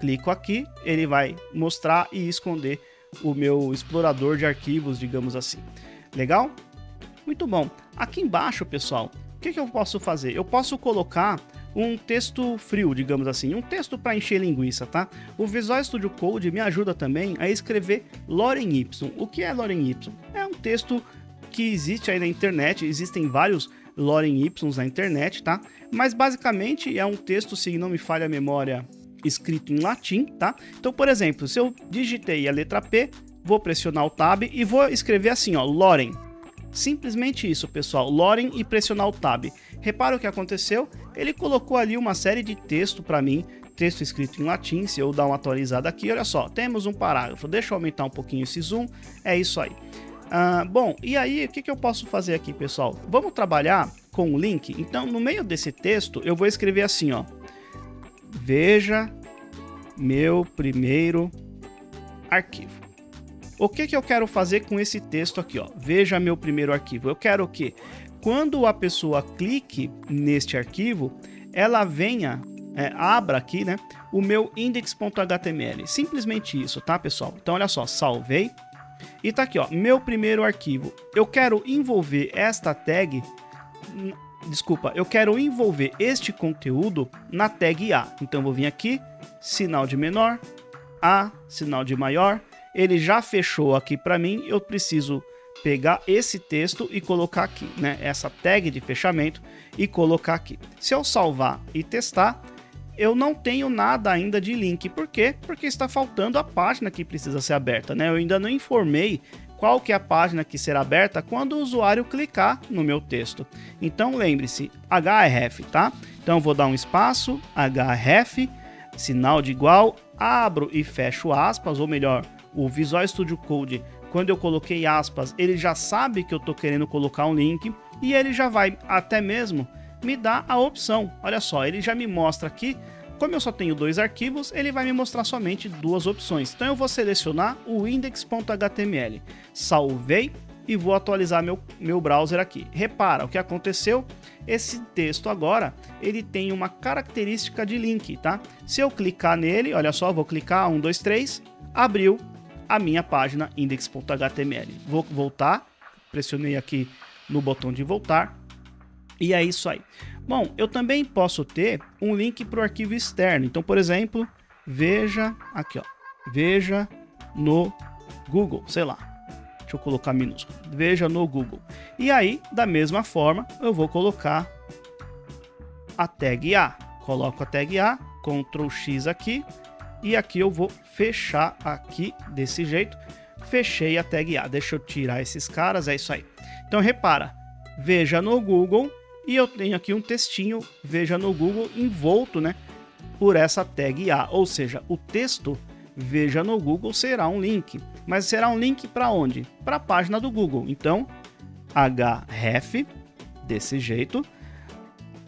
Clico aqui, ele vai mostrar e esconder o meu explorador de arquivos, digamos assim. Legal? Muito bom. Aqui embaixo, pessoal, o que eu posso fazer? Eu posso colocar um texto frio, digamos assim, um texto para encher linguiça, tá? O Visual Studio Code me ajuda também a escrever Lorem Ipsum. O que é Lorem Ipsum? É um texto que existe aí na internet, existem vários Lorem Ipsums na internet, tá? Mas basicamente é um texto, se não me falha a memória, escrito em latim, tá? Então, por exemplo, se eu digitei a letra P, vou pressionar o Tab e vou escrever assim, ó, Lorem. Simplesmente isso, pessoal, Lorem e pressionar o Tab. Repara o que aconteceu? Ele colocou ali uma série de texto para mim, texto escrito em latim. Se eu dar uma atualizada aqui, olha só, temos um parágrafo. Deixa eu aumentar um pouquinho esse zoom, é isso aí. Bom, e aí o que eu posso fazer aqui, pessoal? Vamos trabalhar com o link. Então, no meio desse texto, eu vou escrever assim, ó. Veja meu primeiro arquivo. O que eu quero fazer com esse texto aqui, ó? Veja meu primeiro arquivo. Eu quero que, quando a pessoa clique neste arquivo, ela venha, abra aqui, né, o meu index.html. Simplesmente isso, tá, pessoal? Então, olha só, salvei. E tá aqui, ó, meu primeiro arquivo. Eu quero envolver esta tag, desculpa, eu quero envolver este conteúdo na tag A. Então, eu vou vir aqui, sinal de menor, A, sinal de maior. Ele já fechou aqui para mim, eu preciso pegar esse texto e colocar aqui, né? Essa tag de fechamento e colocar aqui. Se eu salvar e testar, eu não tenho nada ainda de link. Por quê? Porque está faltando a página que precisa ser aberta, né? Eu ainda não informei qual que é a página que será aberta quando o usuário clicar no meu texto. Então lembre-se, href, tá? Então eu vou dar um espaço, href, sinal de igual, abro e fecho aspas, ou melhor, o Visual Studio Code, quando eu coloquei aspas, ele já sabe que eu estou querendo colocar um link e ele já vai até mesmo me dar a opção. Olha só, ele já me mostra aqui, como eu só tenho 2 arquivos, ele vai me mostrar somente 2 opções. Então eu vou selecionar o index.html, salvei e vou atualizar meu browser aqui. Repara o que aconteceu, esse texto agora, ele tem uma característica de link, tá? Se eu clicar nele, olha só, vou clicar, 1, 2, 3, abriu a minha página index.html. Vou voltar, pressionei aqui no botão de voltar, e é isso aí. Bom, eu também posso ter um link para o arquivo externo. Então, por exemplo, veja aqui, ó, veja no Google, sei lá, deixa eu colocar minúsculo, veja no Google. E aí, da mesma forma, eu vou colocar a tag A. Coloco a tag A, Ctrl X aqui, e aqui eu vou fechar aqui desse jeito. Fechei a tag A. Deixa eu tirar esses caras, é isso aí. Então repara, veja no Google, e eu tenho aqui um textinho, veja no Google, envolto, né, por essa tag A. Ou seja, o texto veja no Google será um link. Mas será um link para onde? Para a página do Google. Então, href, desse jeito.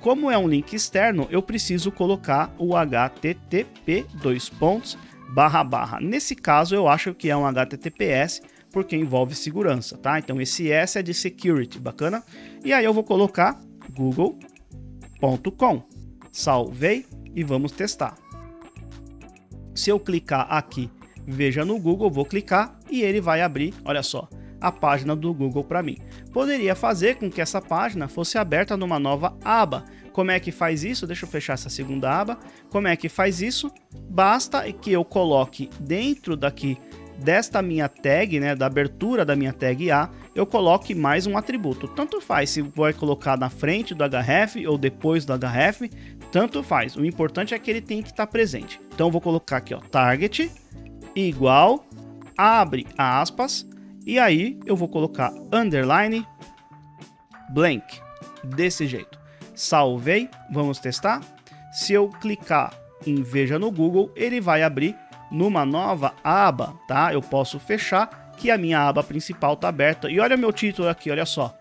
Como é um link externo, eu preciso colocar o http://. Nesse caso, eu acho que é um HTTPS, porque envolve segurança, tá? Então, esse S é de security, bacana? E aí eu vou colocar google.com. Salvei e vamos testar. Se eu clicar aqui, veja no Google, vou clicar e ele vai abrir, olha só, a página do Google para mim. Poderia fazer com que essa página fosse aberta numa nova aba. Como é que faz isso? Deixa eu fechar essa segunda aba. Como é que faz isso? Basta que eu coloque dentro daqui desta minha tag, né, da abertura da minha tag A, eu coloque mais um atributo. Tanto faz se vai colocar na frente do href ou depois do href, tanto faz. O importante é que ele tem que estar presente. Então eu vou colocar aqui, ó, target igual, abre aspas, e aí eu vou colocar underline blank, desse jeito. Salvei, vamos testar. Se eu clicar em veja no Google, ele vai abrir numa nova aba, tá? Eu posso fechar, que a minha aba principal tá aberta. E olha meu título aqui, olha só.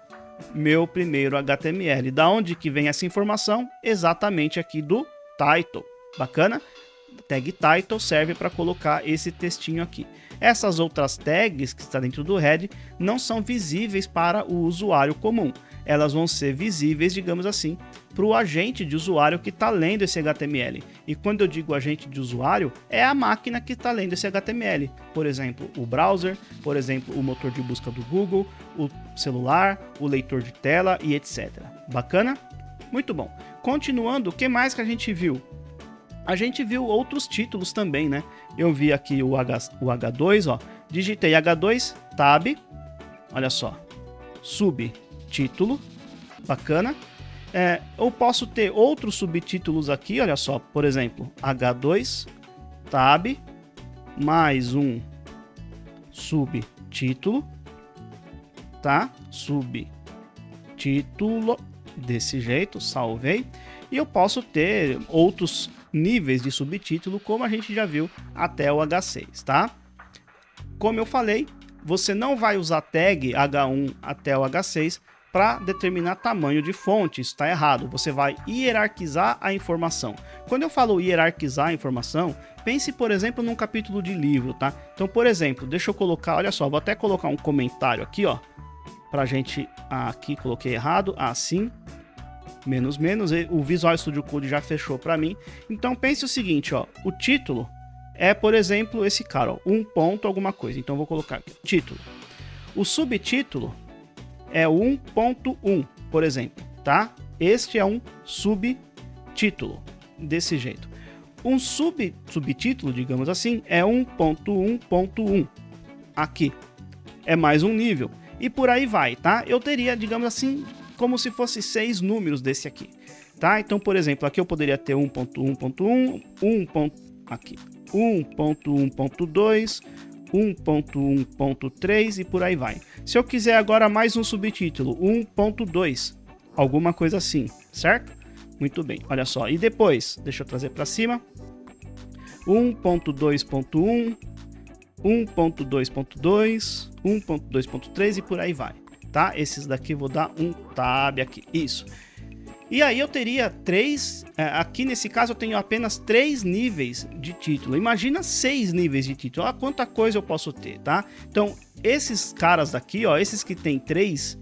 Meu primeiro HTML. Da onde que vem essa informação? Exatamente aqui do title. Bacana? tag title serve para colocar esse textinho aqui. Essas outras tags que está dentro do head não são visíveis para o usuário comum. Elas vão ser visíveis, digamos assim, para o agente de usuário que está lendo esse HTML. E quando eu digo agente de usuário, é a máquina que está lendo esse HTML. Por exemplo, o browser, por exemplo, o motor de busca do Google, o celular, o leitor de tela e etc. Bacana? Muito bom. Continuando, o que mais que a gente viu? A gente viu outros títulos também, né? Eu vi aqui o H2, ó. Digitei H2, tab, olha só, subtítulo, bacana. Eu posso ter outros subtítulos aqui, olha só, por exemplo, H2, tab, mais um subtítulo, tá? Subtítulo, desse jeito, salvei. E eu posso ter outros níveis de subtítulo, como a gente já viu até o H6, tá? Como eu falei, você não vai usar tag H1 até o H6 para determinar tamanho de fonte, isso está errado. Você vai hierarquizar a informação. Quando eu falo hierarquizar a informação, pense, por exemplo, num capítulo de livro, tá? Então, por exemplo, deixa eu colocar, olha só, vou até colocar um comentário aqui, ó, pra gente, aqui coloquei errado, assim, menos, o Visual Studio Code já fechou para mim. Então pense o seguinte, ó, o título é, por exemplo, esse cara, ó, um ponto alguma coisa. Então vou colocar aqui, título. O subtítulo é 1.1, por exemplo, tá? Este é um subtítulo, desse jeito. Um subtítulo, digamos assim, é 1.1.1, aqui. É mais um nível. E por aí vai, tá? Eu teria, digamos assim, como se fosse 6 números desse aqui, tá? Então, por exemplo, aqui eu poderia ter 1.1.1, aqui, 1.1.2, 1.1.3 e por aí vai. Se eu quiser agora mais um subtítulo, 1.2, alguma coisa assim, certo? Muito bem, olha só. E depois, deixa eu trazer para cima, 1.2.1, 1.2.2, 1.2.3 e por aí vai. Tá? Esses daqui vou dar um tab aqui, isso. E aí eu teria 3, aqui nesse caso eu tenho apenas 3 níveis de título. Imagina 6 níveis de título, olha quanta coisa eu posso ter, tá? Então esses caras daqui, ó, esses que tem 3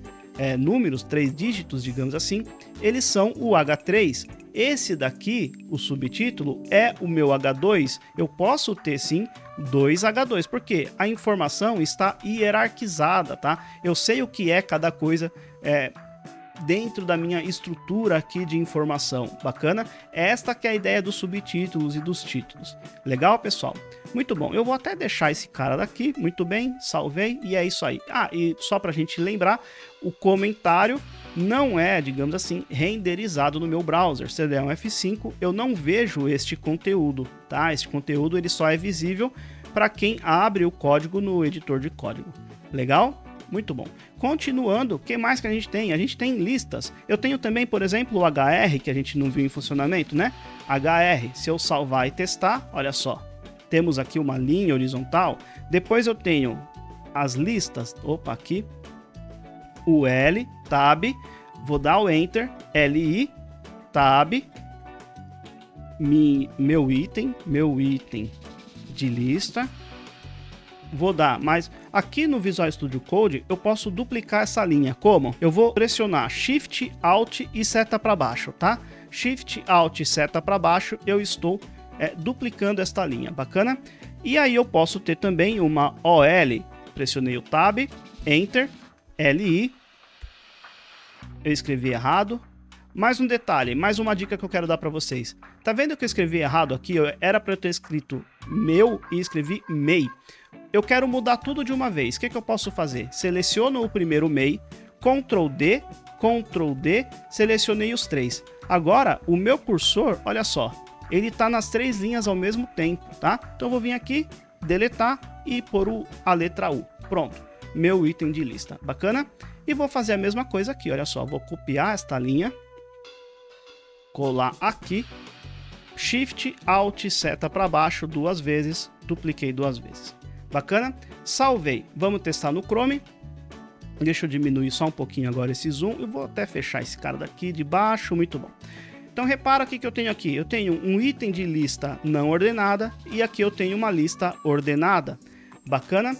números, 3 dígitos, digamos assim, eles são o H3. Esse daqui, o subtítulo, é o meu H2. Eu posso ter sim 2 H2, porque a informação está hierarquizada, tá? Eu sei o que é cada coisa dentro da minha estrutura aqui de informação. Bacana? Esta que é a ideia dos subtítulos e dos títulos. Legal, pessoal? Muito bom. Eu vou até deixar esse cara daqui. Muito bem, salvei e é isso aí. Ah, e só pra gente lembrar, o comentário não é, digamos assim, renderizado no meu browser. Se der um F5, eu não vejo este conteúdo, tá? Este conteúdo ele só é visível para quem abre o código no editor de código. Legal? Muito bom. Continuando, o que mais que a gente tem? A gente tem listas. Eu tenho também, por exemplo, o HR, que a gente não viu em funcionamento, né? HR, se eu salvar e testar, olha só. Temos aqui uma linha horizontal. Depois eu tenho as listas. Opa, aqui. O L, tab, vou dar o Enter, LI, tab, meu item de lista. Vou dar, mas aqui no Visual Studio Code eu posso duplicar essa linha. Como? Eu vou pressionar Shift, Alt e seta para baixo, tá? Shift, Alt e seta para baixo, eu estou duplicando esta linha, bacana? E aí eu posso ter também uma OL, pressionei o Tab, Enter, LI, eu escrevi errado. Mais um detalhe, mais uma dica que eu quero dar para vocês. Tá vendo que eu escrevi errado aqui? Era para eu ter escrito meu e escrevi MEI. Eu quero mudar tudo de uma vez. O que eu posso fazer? Seleciono o primeiro MEI, Ctrl D, selecionei os 3. Agora, o meu cursor, olha só, ele tá nas 3 linhas ao mesmo tempo, tá? Então eu vou vir aqui, deletar e pôr a letra U. Pronto, meu item de lista. Bacana? E vou fazer a mesma coisa aqui, olha só. Vou copiar esta linha, colar aqui, Shift, Alt, seta para baixo 2 vezes, dupliquei 2 vezes. Bacana? Salvei. Vamos testar no Chrome. Deixa eu diminuir só um pouquinho agora esse zoom. Eu vou até fechar esse cara daqui de baixo. Muito bom. Então repara o que eu tenho aqui. Eu tenho um item de lista não ordenada e aqui eu tenho uma lista ordenada. Bacana?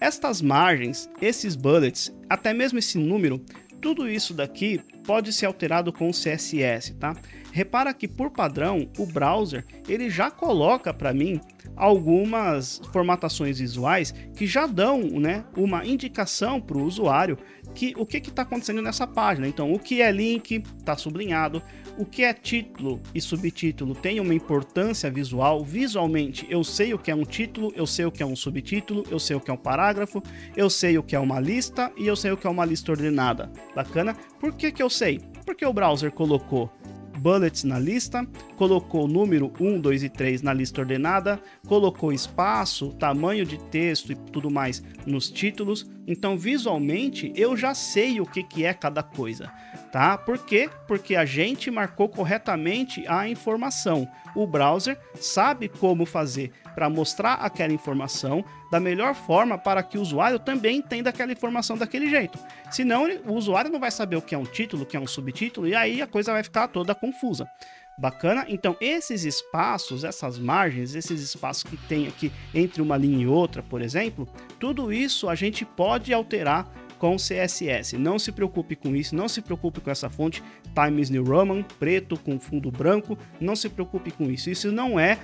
Estas margens, esses bullets, até mesmo esse número, tudo isso daqui pode ser alterado com o CSS, tá? Repara que por padrão o browser ele já coloca para mim algumas formatações visuais que já dão, né, uma indicação para o usuário que o que está acontecendo nessa página. Então, o que é link está sublinhado, o que é título e subtítulo tem uma importância visual. Visualmente, eu sei o que é um título, eu sei o que é um subtítulo, eu sei o que é um parágrafo, eu sei o que é uma lista e eu sei o que é uma lista ordenada. Bacana? Por que eu sei? Porque o browser colocou bullets na lista, colocou o número 1, 2 e 3 na lista ordenada, colocou espaço, tamanho de texto e tudo mais nos títulos. Então, visualmente, eu já sei o que é cada coisa, tá? Por quê? Porque a gente marcou corretamente a informação. O browser sabe como fazer para mostrar aquela informação da melhor forma para que o usuário também entenda aquela informação daquele jeito. Senão, o usuário não vai saber o que é um título, o que é um subtítulo, e aí a coisa vai ficar toda confusa. Bacana? Então, esses espaços, essas margens, esses espaços que tem aqui entre uma linha e outra, por exemplo, tudo isso a gente pode alterar com CSS. Não se preocupe com isso, não se preocupe com essa fonte Times New Roman, preto com fundo branco, não se preocupe com isso. Isso não é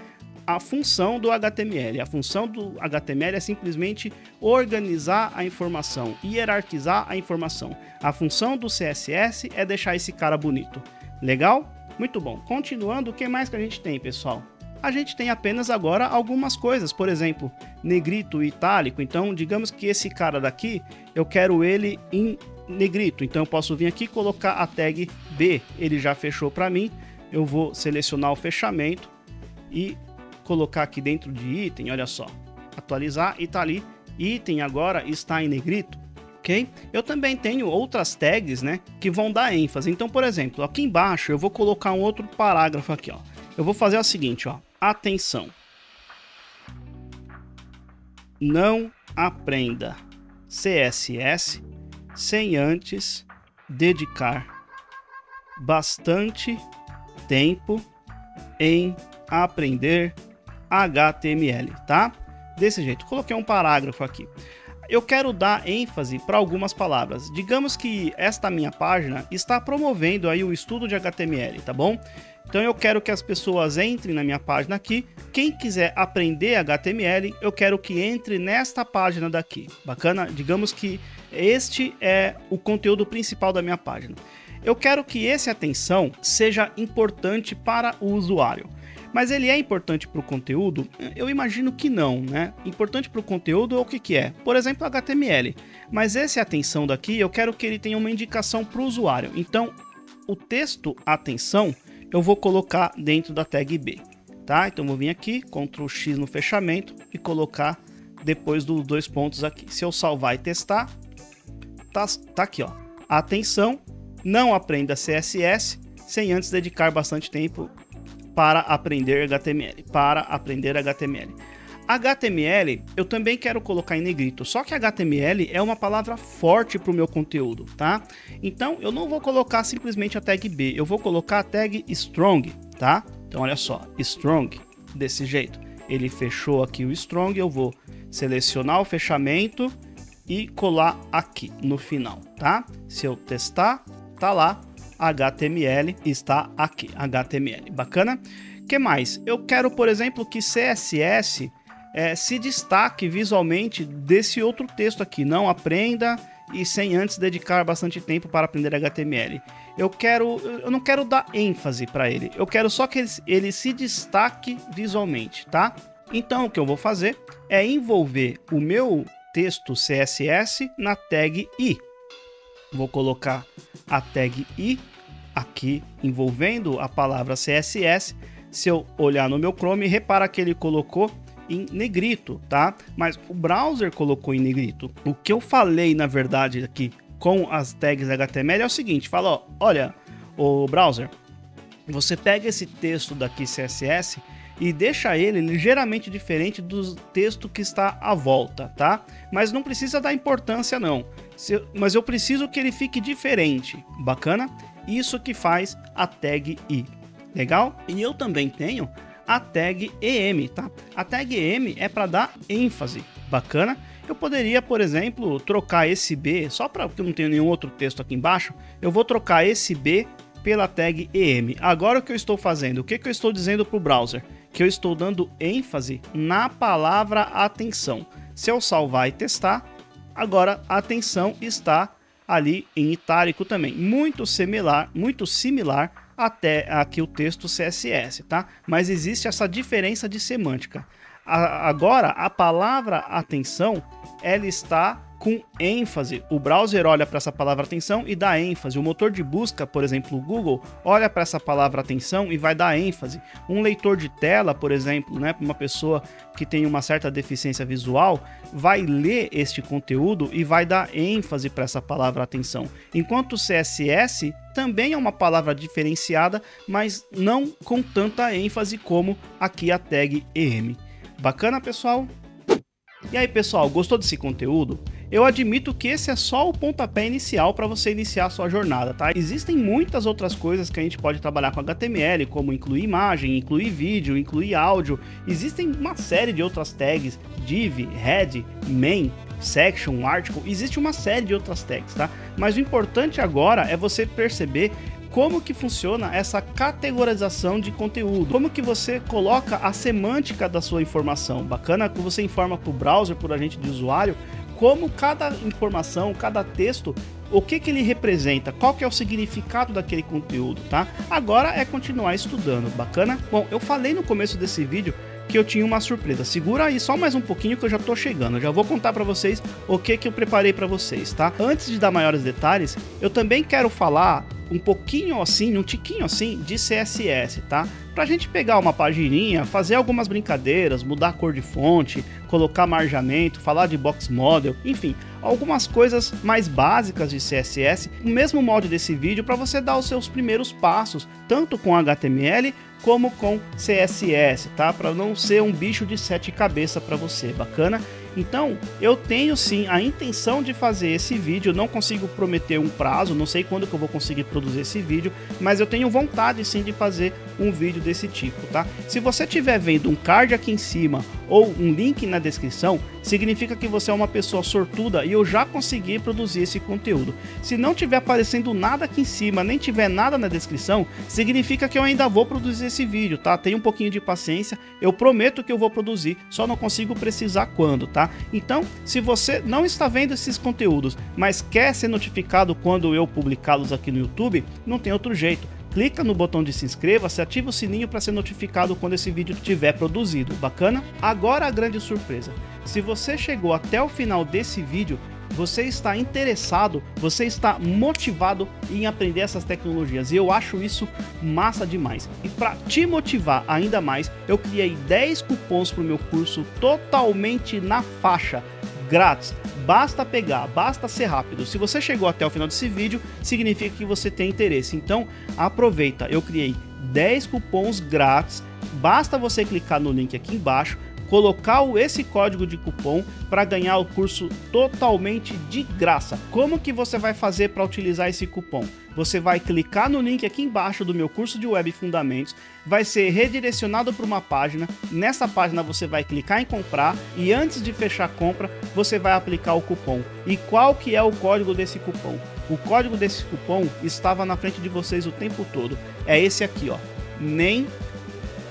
a função do HTML. A função do HTML é simplesmente organizar a informação, hierarquizar a informação. A função do CSS é deixar esse cara bonito. Legal? Muito bom. Continuando, o que mais que a gente tem, pessoal? A gente tem apenas agora algumas coisas, por exemplo, negrito e itálico. Então, digamos que esse cara daqui, eu quero ele em negrito. Então, eu posso vir aqui e colocar a tag B. Ele já fechou para mim. Eu vou selecionar o fechamento e colocar aqui dentro de item, olha só. Atualizar e tá ali. Item agora está em negrito. Okay? Eu também tenho outras tags, né, que vão dar ênfase. Então, por exemplo, aqui embaixo eu vou colocar um outro parágrafo aqui, ó. Eu vou fazer o seguinte, ó. Atenção. Não aprenda CSS sem antes dedicar bastante tempo em aprender HTML, tá? Desse jeito. Coloquei um parágrafo aqui. Eu quero dar ênfase para algumas palavras. Digamos que esta minha página está promovendo aí o estudo de HTML, tá bom? Então eu quero que as pessoas entrem na minha página aqui. Quem quiser aprender HTML, eu quero que entre nesta página daqui. Bacana? Digamos que este é o conteúdo principal da minha página. Eu quero que esse atenção seja importante para o usuário. Mas ele é importante para o conteúdo? Eu imagino que não, né? Importante para o conteúdo é o que é? Por exemplo, HTML. Mas esse atenção daqui, eu quero que ele tenha uma indicação para o usuário. Então, o texto atenção, eu vou colocar dentro da tag B, tá? Então, eu vou vir aqui, Ctrl X no fechamento e colocar depois dos dois pontos aqui. Se eu salvar e testar, tá aqui, ó. Atenção, não aprenda CSS sem antes dedicar bastante tempo para aprender HTML, HTML, eu também quero colocar em negrito, só que HTML é uma palavra forte para o meu conteúdo, tá? Então, eu não vou colocar simplesmente a tag B, eu vou colocar a tag strong, tá? Então, olha só, strong, desse jeito. Ele fechou aqui o strong, eu vou selecionar o fechamento e colar aqui no final, tá? Se eu testar, tá lá. HTML está aqui, HTML, bacana? Que mais? Eu quero, por exemplo, que CSS se destaque visualmente desse outro texto aqui, não aprenda e sem antes dedicar bastante tempo para aprender HTML. Eu não quero dar ênfase para ele, eu quero só que ele se destaque visualmente, tá? Então o que eu vou fazer é envolver o meu texto CSS na tag I. Vou colocar a tag I aqui envolvendo a palavra CSS. Se eu olhar no meu Chrome, repara que ele colocou em negrito, tá? Mas o browser colocou em negrito. O que eu falei, na verdade, aqui com as tags HTML é o seguinte, fala, ó, olha, o browser, você pega esse texto daqui CSS e deixa ele ligeiramente diferente do texto que está à volta, tá? Mas não precisa dar importância não. Mas eu preciso que ele fique diferente. Bacana? Isso que faz a tag I. Legal? E eu também tenho a tag EM, tá? A tag EM é para dar ênfase. Bacana? Eu poderia, por exemplo, trocar esse B, só para porque eu não tenho nenhum outro texto aqui embaixo, eu vou trocar esse B pela tag EM. Agora o que eu estou fazendo? O que eu estou dizendo para o browser? Que eu estou dando ênfase na palavra atenção. Se eu salvar e testar, agora a atenção está ali em itálico também. Muito similar até aqui o texto CSS, tá? Mas existe essa diferença de semântica. Agora, a palavra atenção, ela está com ênfase. O browser olha para essa palavra atenção e dá ênfase. O motor de busca, por exemplo, o Google, olha para essa palavra atenção e vai dar ênfase. Um leitor de tela, por exemplo, né, para uma pessoa que tem uma certa deficiência visual, vai ler este conteúdo e vai dar ênfase para essa palavra atenção. Enquanto o CSS também é uma palavra diferenciada, mas não com tanta ênfase como aqui a tag EM. Bacana, pessoal? E aí, pessoal, gostou desse conteúdo? Eu admito que esse é só o pontapé inicial para você iniciar a sua jornada, tá? Existem muitas outras coisas que a gente pode trabalhar com HTML, como incluir imagem, incluir vídeo, incluir áudio. Existem uma série de outras tags, div, head, main, section, article, existe uma série de outras tags, tá? Mas o importante agora é você perceber como que funciona essa categorização de conteúdo, como que você coloca a semântica da sua informação. Bacana que você informa para o browser, por agente de usuário, como cada informação, cada texto, o que ele representa, qual que é o significado daquele conteúdo, tá? Agora é continuar estudando, bacana? Bom, eu falei no começo desse vídeo que eu tinha uma surpresa. Segura aí só mais um pouquinho que eu já tô chegando. Eu já vou contar para vocês o que eu preparei para vocês, tá? Antes de dar maiores detalhes, eu também quero falar um pouquinho assim, um tiquinho assim de CSS, tá? Pra gente pegar uma pagininha, fazer algumas brincadeiras, mudar a cor de fonte, colocar margeamento, falar de box model, enfim, algumas coisas mais básicas de CSS, o mesmo molde desse vídeo para você dar os seus primeiros passos, tanto com HTML como com CSS, tá? Para não ser um bicho de 7 cabeças para você, bacana? Então, eu tenho sim a intenção de fazer esse vídeo, não consigo prometer um prazo, não sei quando que eu vou conseguir produzir esse vídeo, mas eu tenho vontade sim de fazer um vídeo desse tipo, tá? Se você estiver vendo um card aqui em cima ou um link na descrição, significa que você é uma pessoa sortuda e eu já consegui produzir esse conteúdo. Se não tiver aparecendo nada aqui em cima, nem tiver nada na descrição, significa que eu ainda vou produzir esse vídeo, tá? Tenha um pouquinho de paciência, eu prometo que eu vou produzir, só não consigo precisar quando, tá? Então, se você não está vendo esses conteúdos, mas quer ser notificado quando eu publicá-los aqui no YouTube, não tem outro jeito. Clica no botão de se inscreva-se, ativa o sininho para ser notificado quando esse vídeo estiver produzido, bacana? Agora a grande surpresa, se você chegou até o final desse vídeo, você está interessado, você está motivado em aprender essas tecnologias e eu acho isso massa demais. E para te motivar ainda mais, eu criei 10 cupons para o meu curso totalmente na faixa, grátis. Basta pegar, basta ser rápido. Se você chegou até o final desse vídeo, significa que você tem interesse. Então aproveita, eu criei 10 cupons grátis, basta você clicar no link aqui embaixo, colocar esse código de cupom para ganhar o curso totalmente de graça. Como que você vai fazer para utilizar esse cupom? Você vai clicar no link aqui embaixo do meu curso de Web Fundamentos, vai ser redirecionado para uma página, nessa página você vai clicar em comprar e antes de fechar a compra, você vai aplicar o cupom. E qual que é o código desse cupom? O código desse cupom estava na frente de vocês o tempo todo. É esse aqui, ó. Nem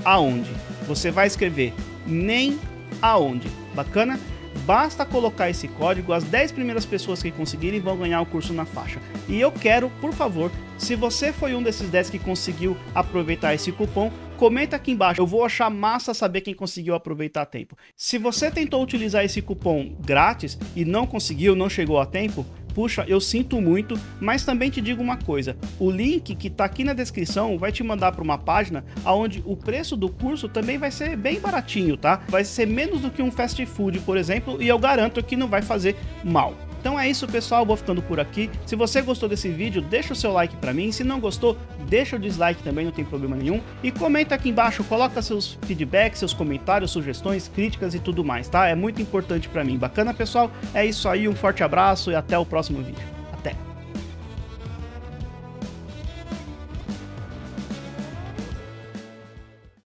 aonde. Você vai escrever nem aonde, bacana? Basta colocar esse código, as 10 primeiras pessoas que conseguirem vão ganhar o curso na faixa. E eu quero, por favor, se você foi um desses 10 que conseguiu aproveitar esse cupom, comenta aqui embaixo, eu vou achar massa saber quem conseguiu aproveitar a tempo. Se você tentou utilizar esse cupom grátis e não conseguiu, não chegou a tempo, puxa, eu sinto muito, mas também te digo uma coisa, o link que está aqui na descrição vai te mandar para uma página onde o preço do curso também vai ser bem baratinho, tá? Vai ser menos do que um fast food, por exemplo, e eu garanto que não vai fazer mal. Então é isso, pessoal, vou ficando por aqui. Se você gostou desse vídeo, deixa o seu like pra mim. Se não gostou, deixa o dislike também, não tem problema nenhum. E comenta aqui embaixo, coloca seus feedbacks, seus comentários, sugestões, críticas e tudo mais, tá? É muito importante pra mim. Bacana, pessoal? É isso aí, um forte abraço e até o próximo vídeo. Até!